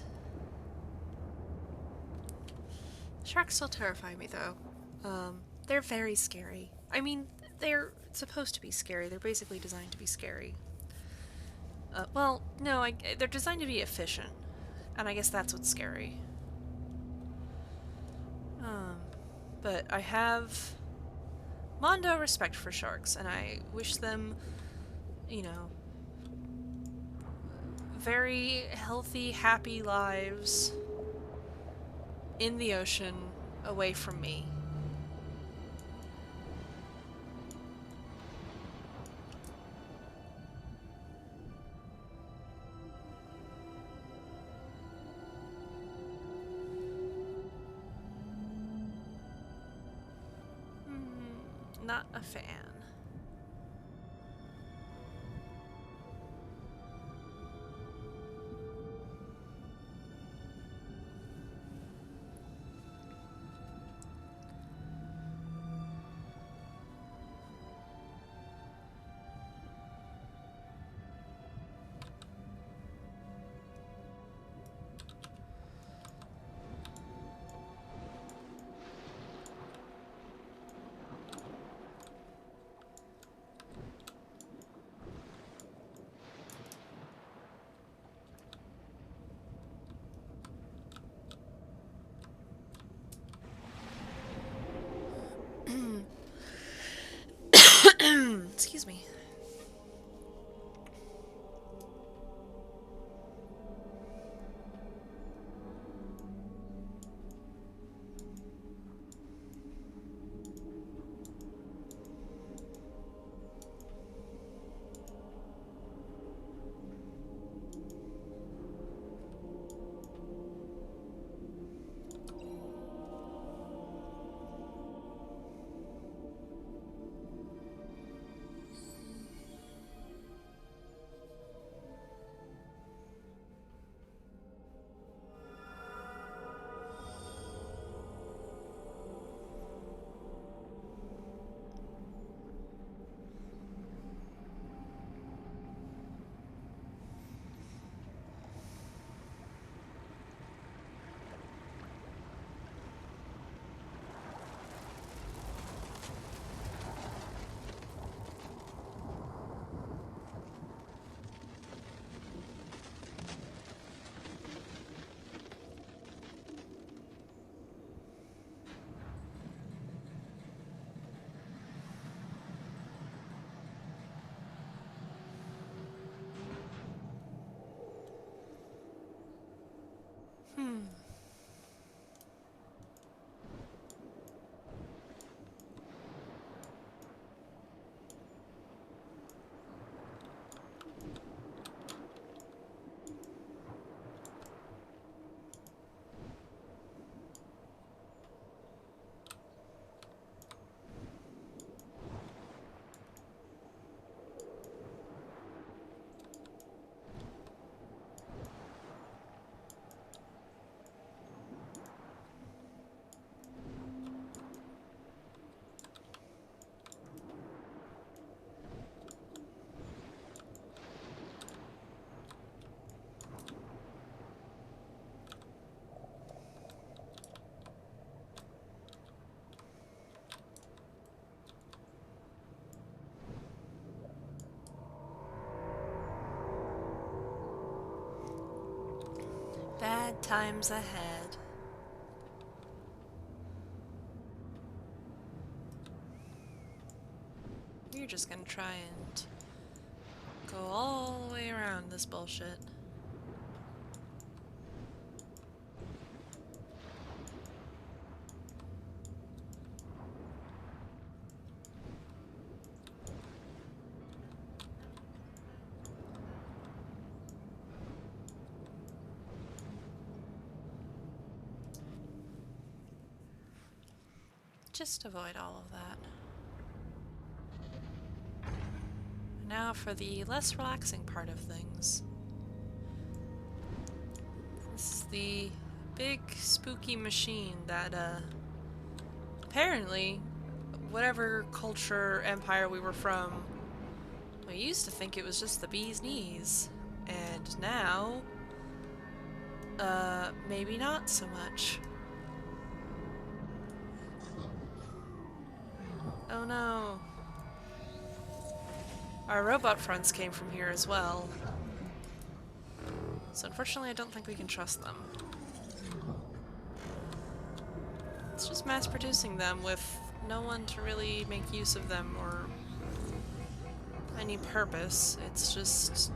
Sharks still terrify me though. They're very scary. I mean, they're supposed to be scary. They're basically designed to be scary. Well, no, they're designed to be efficient. And I guess that's what's scary. But I have mondo respect for sharks, and I wish them, you know, very healthy, happy lives in the ocean away from me. Not a fan. Excuse me. Bad times ahead. You're just gonna try and go all the way around this bullshit. Just avoid all of that. Now for the less relaxing part of things. This is the big spooky machine that apparently whatever culture empire we were from, we used to think it was just the bee's knees, and now maybe not so much. Oh no. Our robot friends came from here as well. So unfortunately I don't think we can trust them. It's just mass producing them with no one to really make use of them or any purpose. It's just...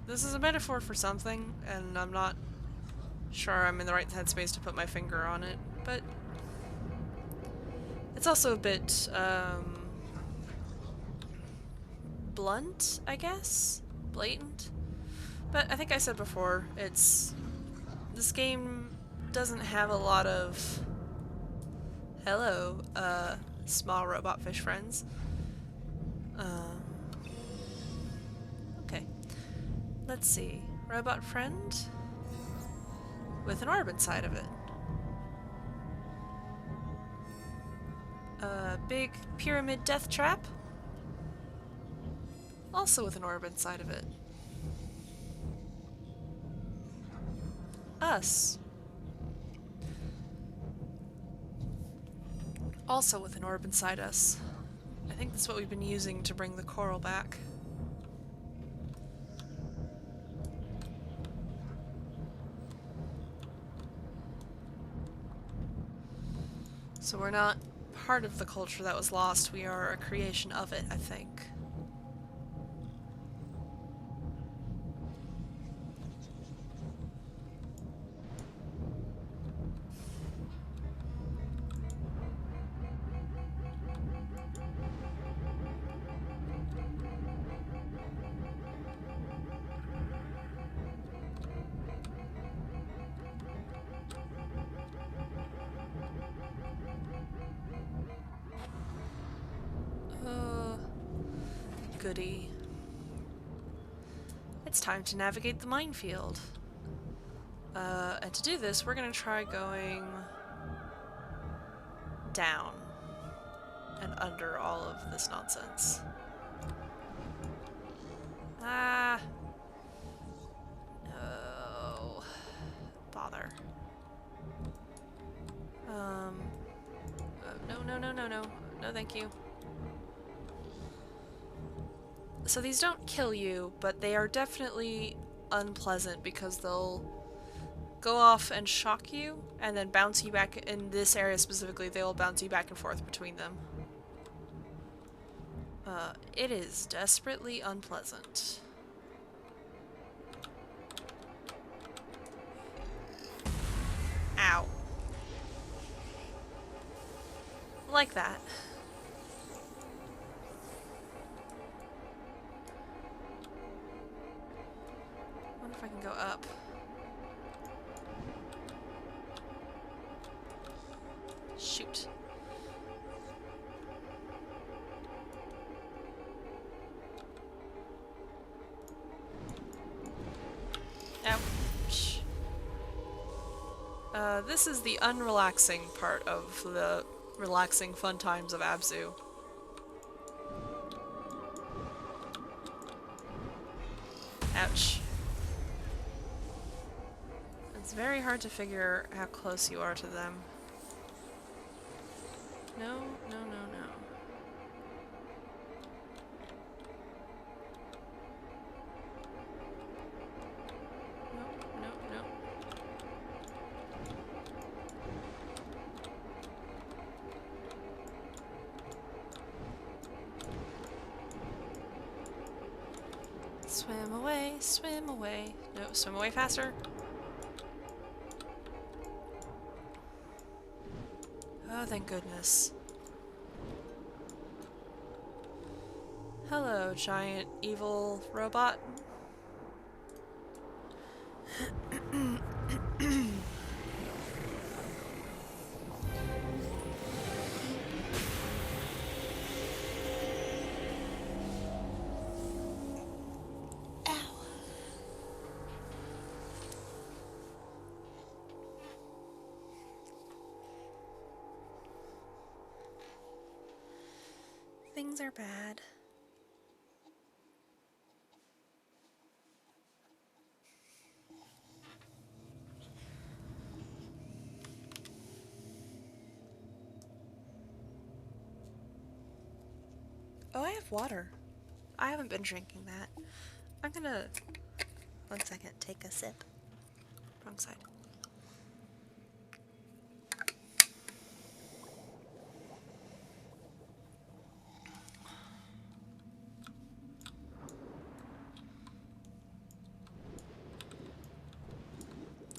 This is a metaphor for something, and I'm not sure I'm in the right headspace to put my finger on it, but it's also a bit, blunt, I guess? Blatant? But I think I said before, this game doesn't have a lot of... Hello, small robot fish friends. Okay. Let's see. Robot friend? With an orb inside of it. Big pyramid death trap? Also with an orb inside of it. Us. Also with an orb inside us. I think that's what we've been using to bring the coral back. So we're not part of the culture that was lost. We are a creation of it, I think. Goody. It's time to navigate the minefield. And to do this, we're gonna try going down and under all of this nonsense. Ah. No. Bother. No, no, no, no, no. No, thank you. So these don't kill you, but they are definitely unpleasant because they'll go off and shock you, and then bounce you back. In this area specifically, they will bounce you back and forth between them. It is desperately unpleasant. Ow. Like that. I wonder if I can go up. Shoot. Ouch. This is the unrelaxing part of the relaxing fun times of ABZÜ. Ouch. It's very hard to figure how close you are to them. No, no, no, no. No, no, no. Swim away, swim away. No, swim away faster. Oh, thank goodness. Hello, giant evil robot. Things are bad. Oh, I have water. I haven't been drinking that. I'm gonna... 1 second, take a sip. Wrong side.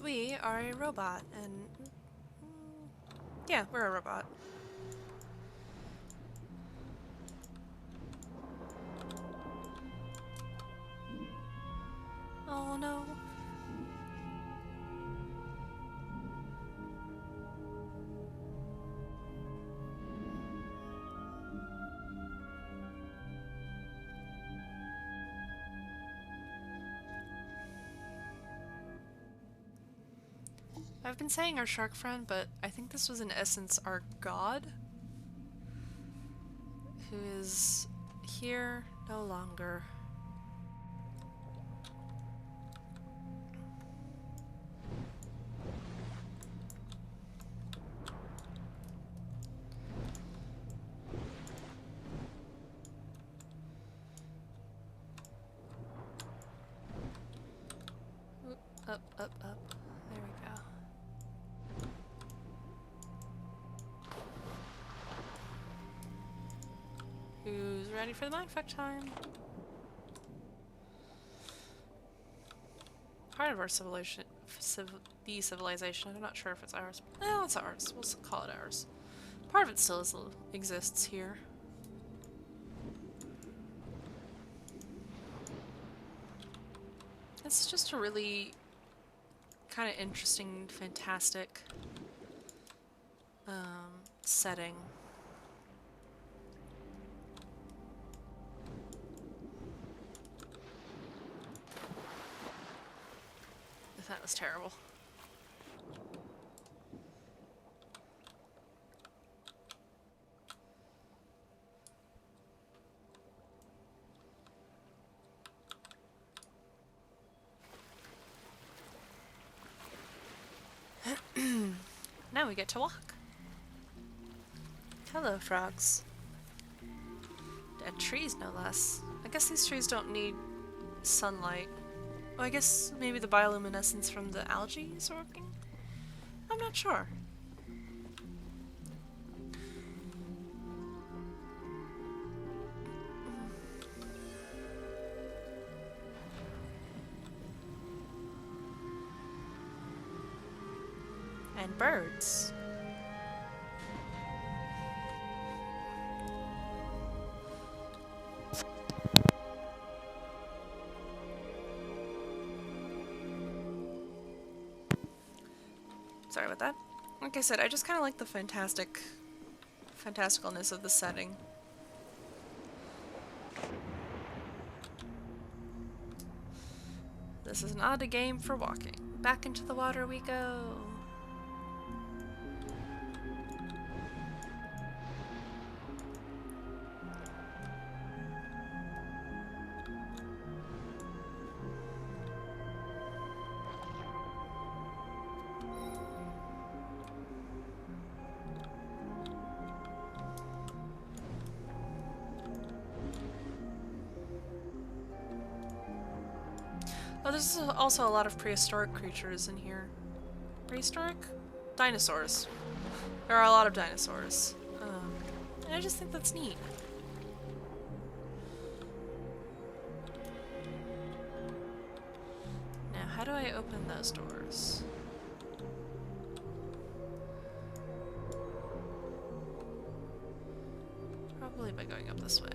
We are a robot, and... yeah, we're a robot. Oh no. I've been saying our shark friend, but I think this was in essence our god, who is here no longer. Oop, up, up, up. There we go. ready for the mindfuck time. Part of our civilization, civilization. I'm not sure if it's ours. Well, it's ours. We'll call it ours. Part of it still exists here. It's just a really kind of interesting, fantastic setting. That was terrible. Now we get to walk. Hello, frogs. Dead trees, no less. I guess these trees don't need sunlight. Oh, I guess maybe the bioluminescence from the algae is working? I'm not sure. And birds. Sorry about that. Like I said, I just kind of like the fantasticalness of the setting. This is not a game for walking. Back into the water we go. Oh, there's also a lot of prehistoric creatures in here. Prehistoric? Dinosaurs. There are a lot of dinosaurs. And I just think that's neat. Now, how do I open those doors? Probably by going up this way.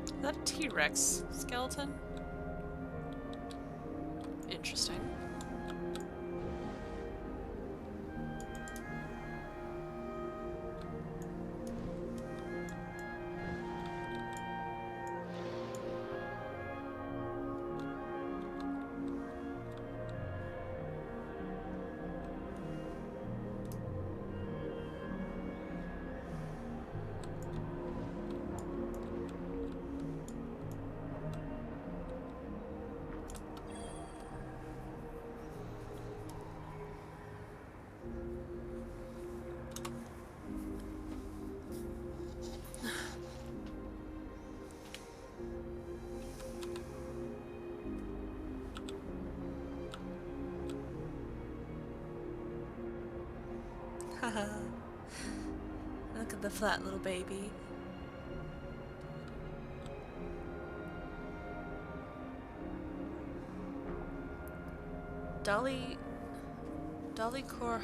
Is that a T-Rex skeleton? Interesting. Look at the flat little baby. Dolly core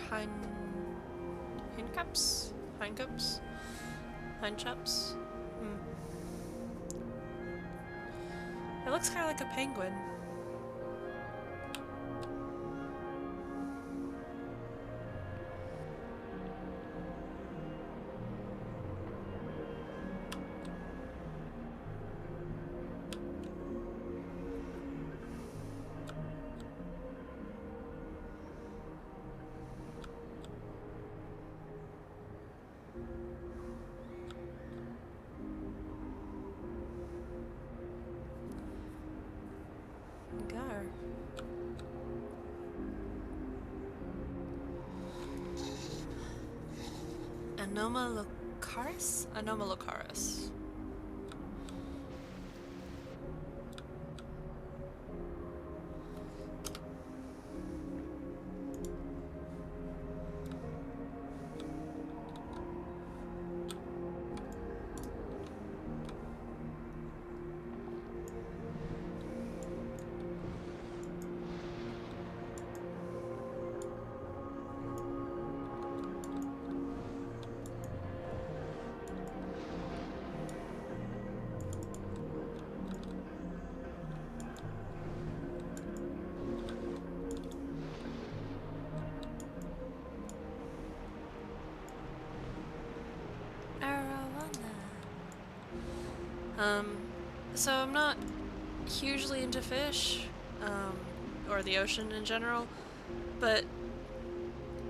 hindcaps? Hindcaps? Hindchaps? It looks kind of like a penguin. Gar. Anomalocaris? Anomalocaris. So I'm not hugely into fish, or the ocean in general, but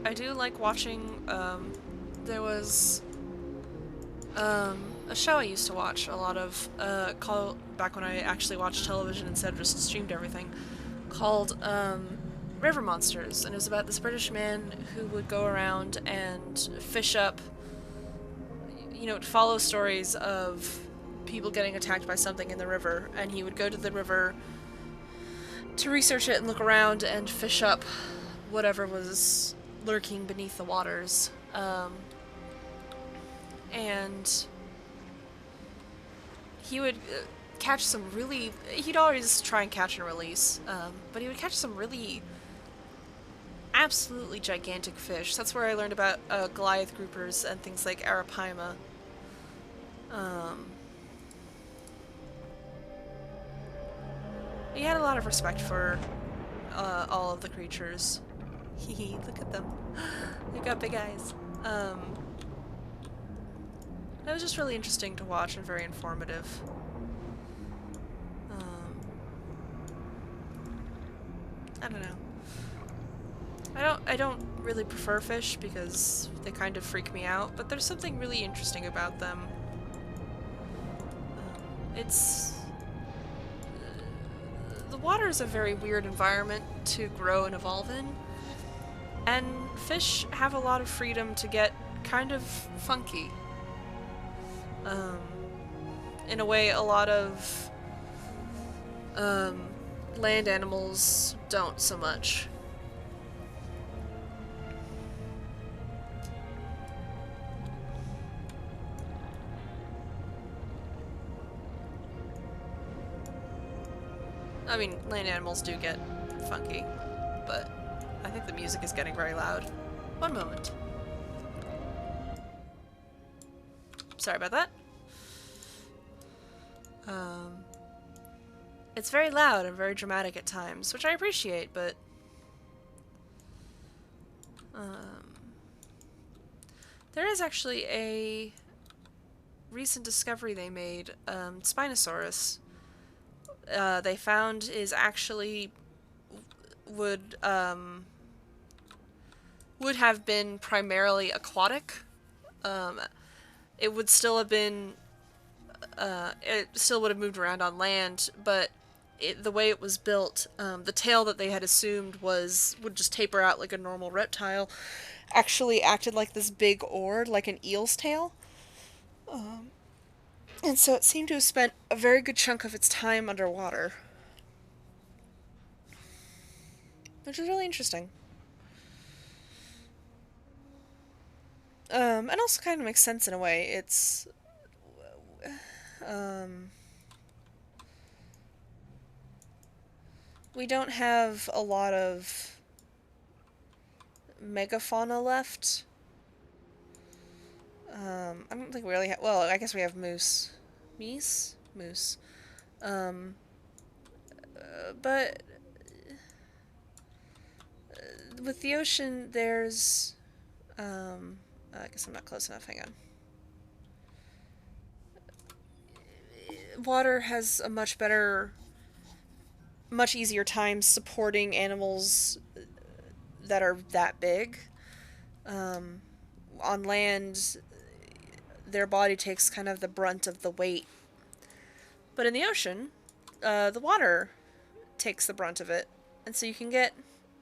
I do like watching, there was, a show I used to watch a lot of, back when I actually watched television instead of just streamed everything, called, River Monsters, and it was about this British man who would go around and fish up, follow stories of people getting attacked by something in the river, and he would go to the river to research it and look around and fish up whatever was lurking beneath the waters. And he would catch some really... He'd always try and catch and release, but he would catch some really absolutely gigantic fish. That's where I learned about Goliath groupers and things like arapaima. He had a lot of respect for all of the creatures. Hehe, look at them. They've got big eyes. That was just really interesting to watch and very informative. I don't know. I don't really prefer fish because they kind of freak me out, but there's something really interesting about them. The water is a very weird environment to grow and evolve in, and fish have a lot of freedom to get kind of funky. In a way, a lot of land animals don't so much. I mean, land animals do get funky, but I think the music is getting very loud. One moment. Sorry about that. It's very loud and very dramatic at times, which I appreciate, but there is actually a recent discovery they made. Spinosaurus. They found is actually would have been primarily aquatic. It would still have been it still would have moved around on land, but the way it was built, the tail that they had assumed would just taper out like a normal reptile, actually acted like this big oar, like an eel's tail. And so it seemed to have spent a very good chunk of its time underwater. Which is really interesting. And also kind of makes sense in a way. It's um, we don't have a lot of megafauna left. I don't think we really have. Well, I guess we have moose, meese, moose. Um, but with the ocean, there's. I guess I'm not close enough. Hang on. Water has a much better, much easier time supporting animals that are that big. Um, on land, their body takes kind of the brunt of the weight. But in the ocean, the water takes the brunt of it. And so you can get.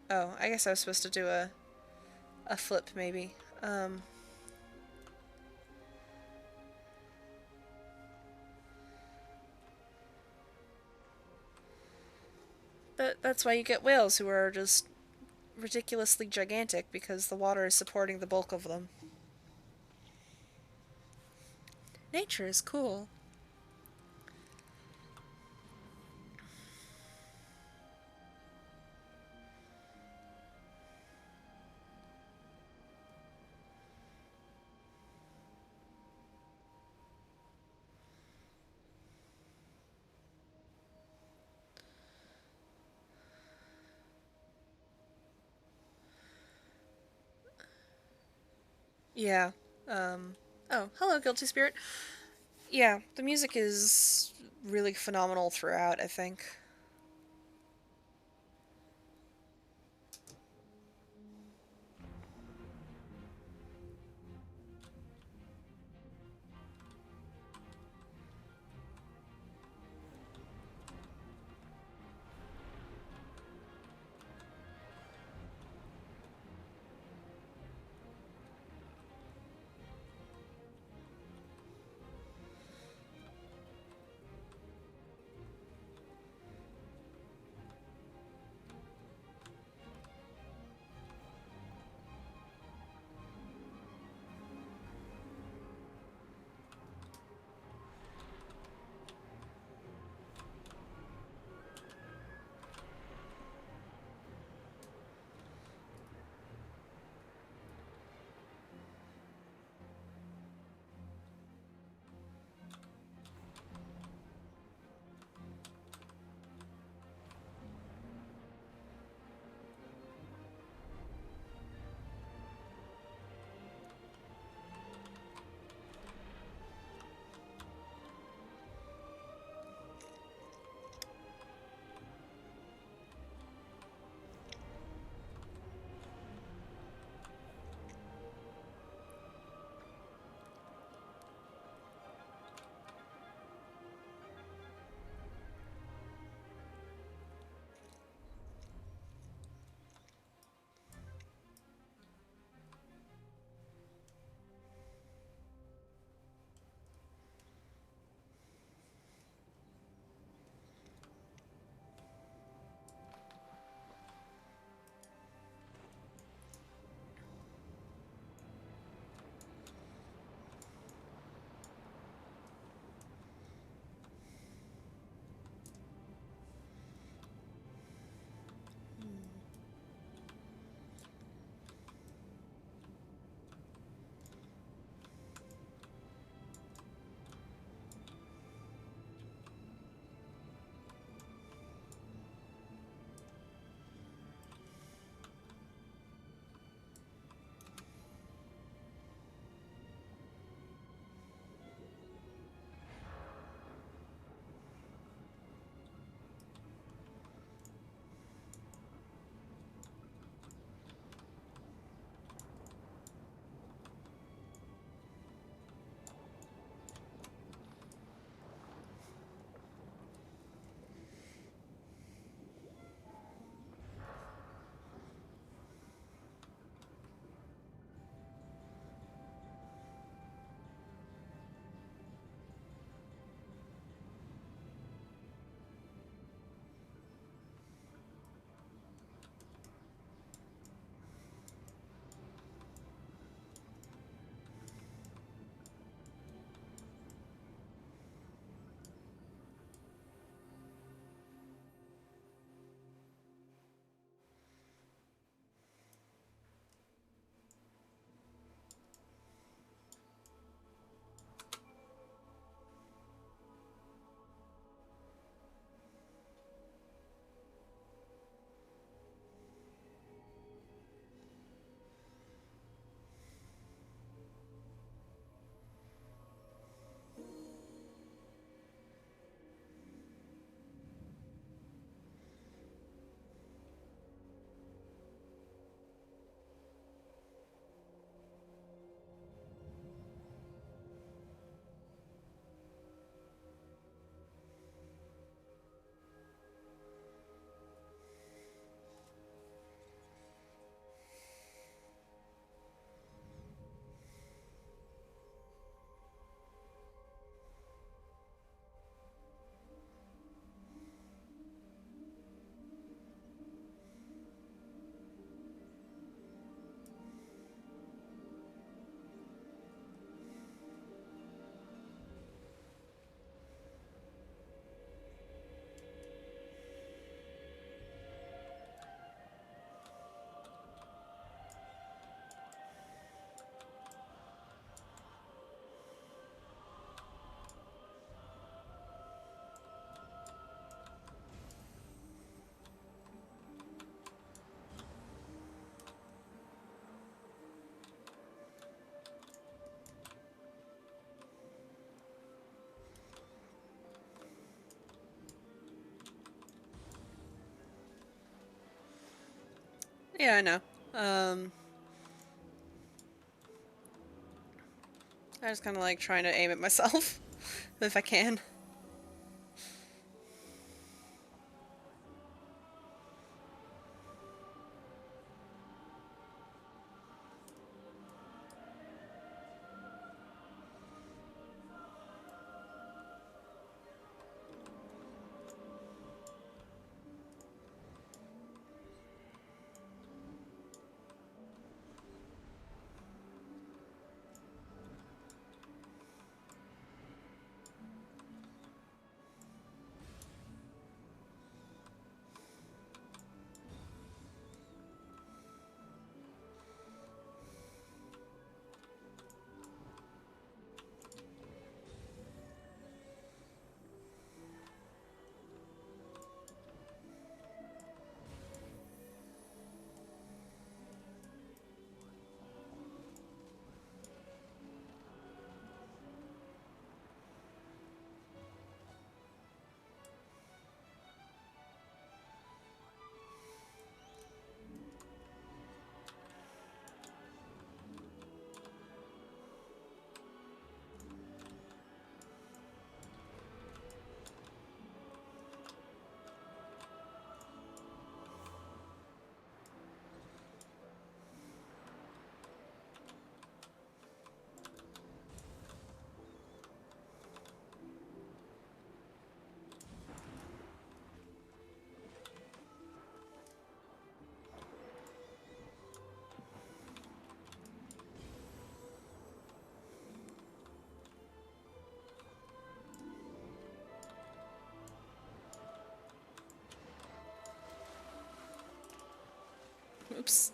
Oh, I guess I was supposed to do a flip maybe. Um, but that's why you get whales who are just ridiculously gigantic because the water is supporting the bulk of them. Nature is cool. Yeah. Oh, hello, Guilty Spirit. Yeah, the music is really phenomenal throughout, I think. Yeah, I know. Um, I just kind of like trying to aim at myself if I can. Oops.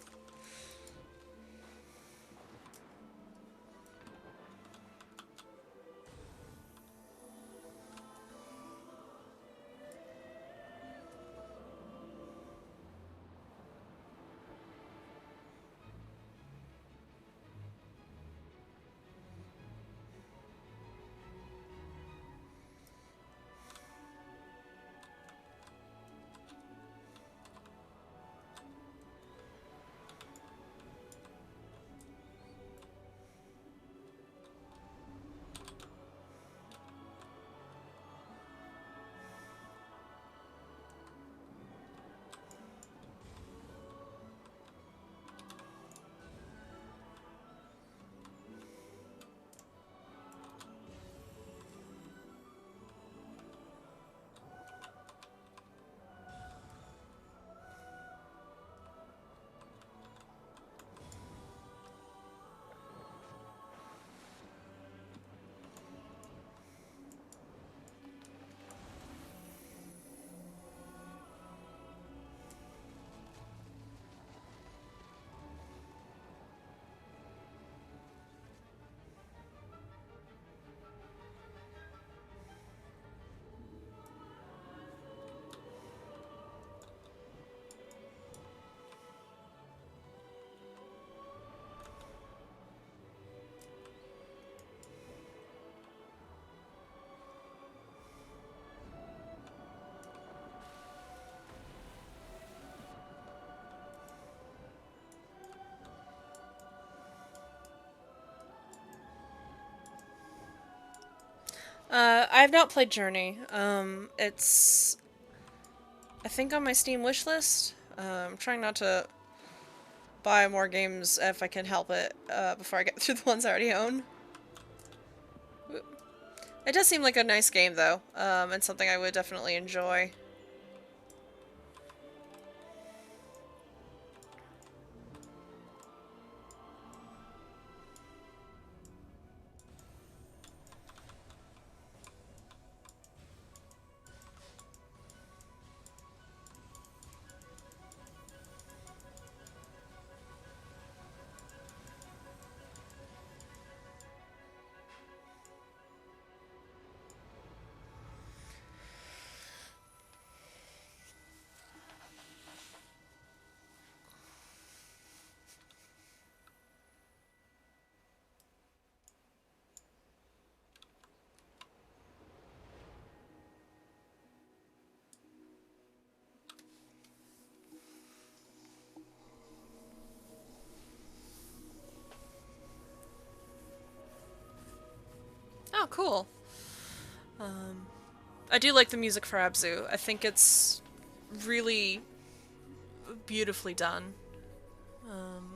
I have not played Journey. It's I think on my Steam wish list. I'm trying not to buy more games if I can help it before I get through the ones I already own. It does seem like a nice game though, and something I would definitely enjoy. Oh, cool. I do like the music for ABZÜ. I think it's really beautifully done. Um,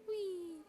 Whee!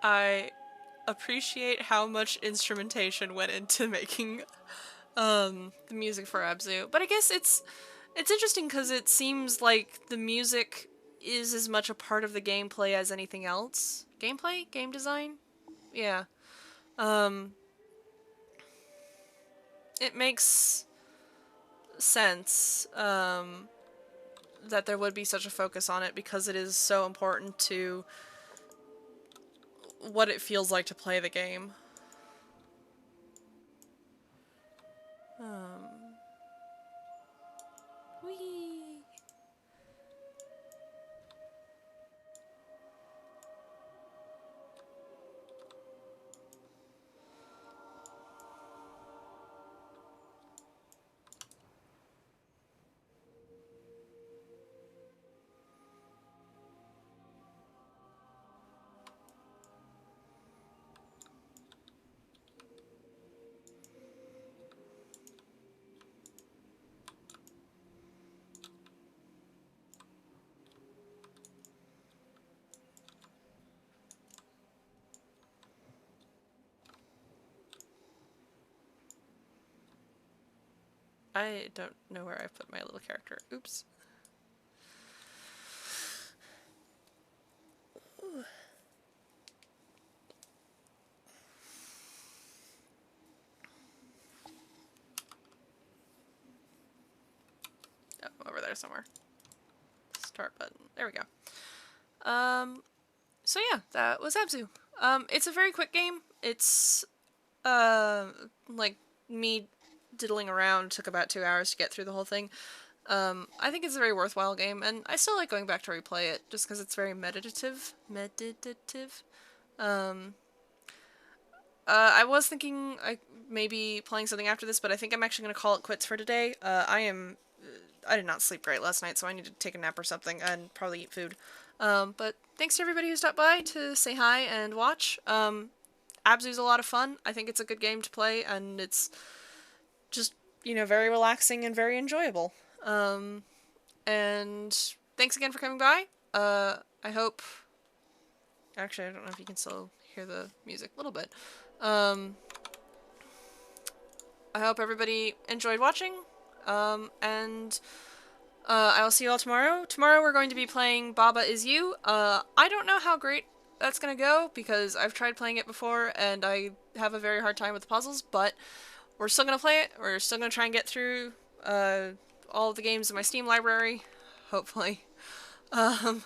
I appreciate how much instrumentation went into making the music for ABZÜ. But I guess it's interesting because it seems like the music is as much a part of the gameplay as anything else. Gameplay? Game design? Yeah. Um it makes sense that there would be such a focus on it because it is so important to what it feels like to play the game. Um Whee! I don't know where I put my little character. Oops. Oh, over there somewhere. Start button. There we go. So yeah, that was ABZÜ. It's a very quick game. It's, like, me diddling around took about 2 hours to get through the whole thing. I think it's a very worthwhile game, and I still like going back to replay it, just because it's very meditative. Meditative? Um, I was thinking maybe playing something after this, but I think I'm actually going to call it quits for today. I did not sleep great last night, so I need to take a nap or something and probably eat food. But thanks to everybody who stopped by to say hi and watch. ABZU's a lot of fun. I think it's a good game to play, and it's just, very relaxing and very enjoyable. And thanks again for coming by. I hope. Actually, I don't know if you can still hear the music a little bit. I hope everybody enjoyed watching. And I will see you all tomorrow. Tomorrow we're going to be playing ABZÜ. I don't know how great that's gonna go because I've tried playing it before and I have a very hard time with the puzzles, but we're still gonna play it. We're still gonna try and get through all of the games in my Steam library, hopefully. And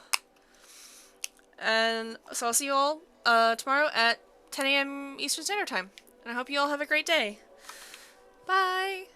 so I'll see you all tomorrow at 10 a.m. Eastern Standard Time. And I hope you all have a great day. Bye!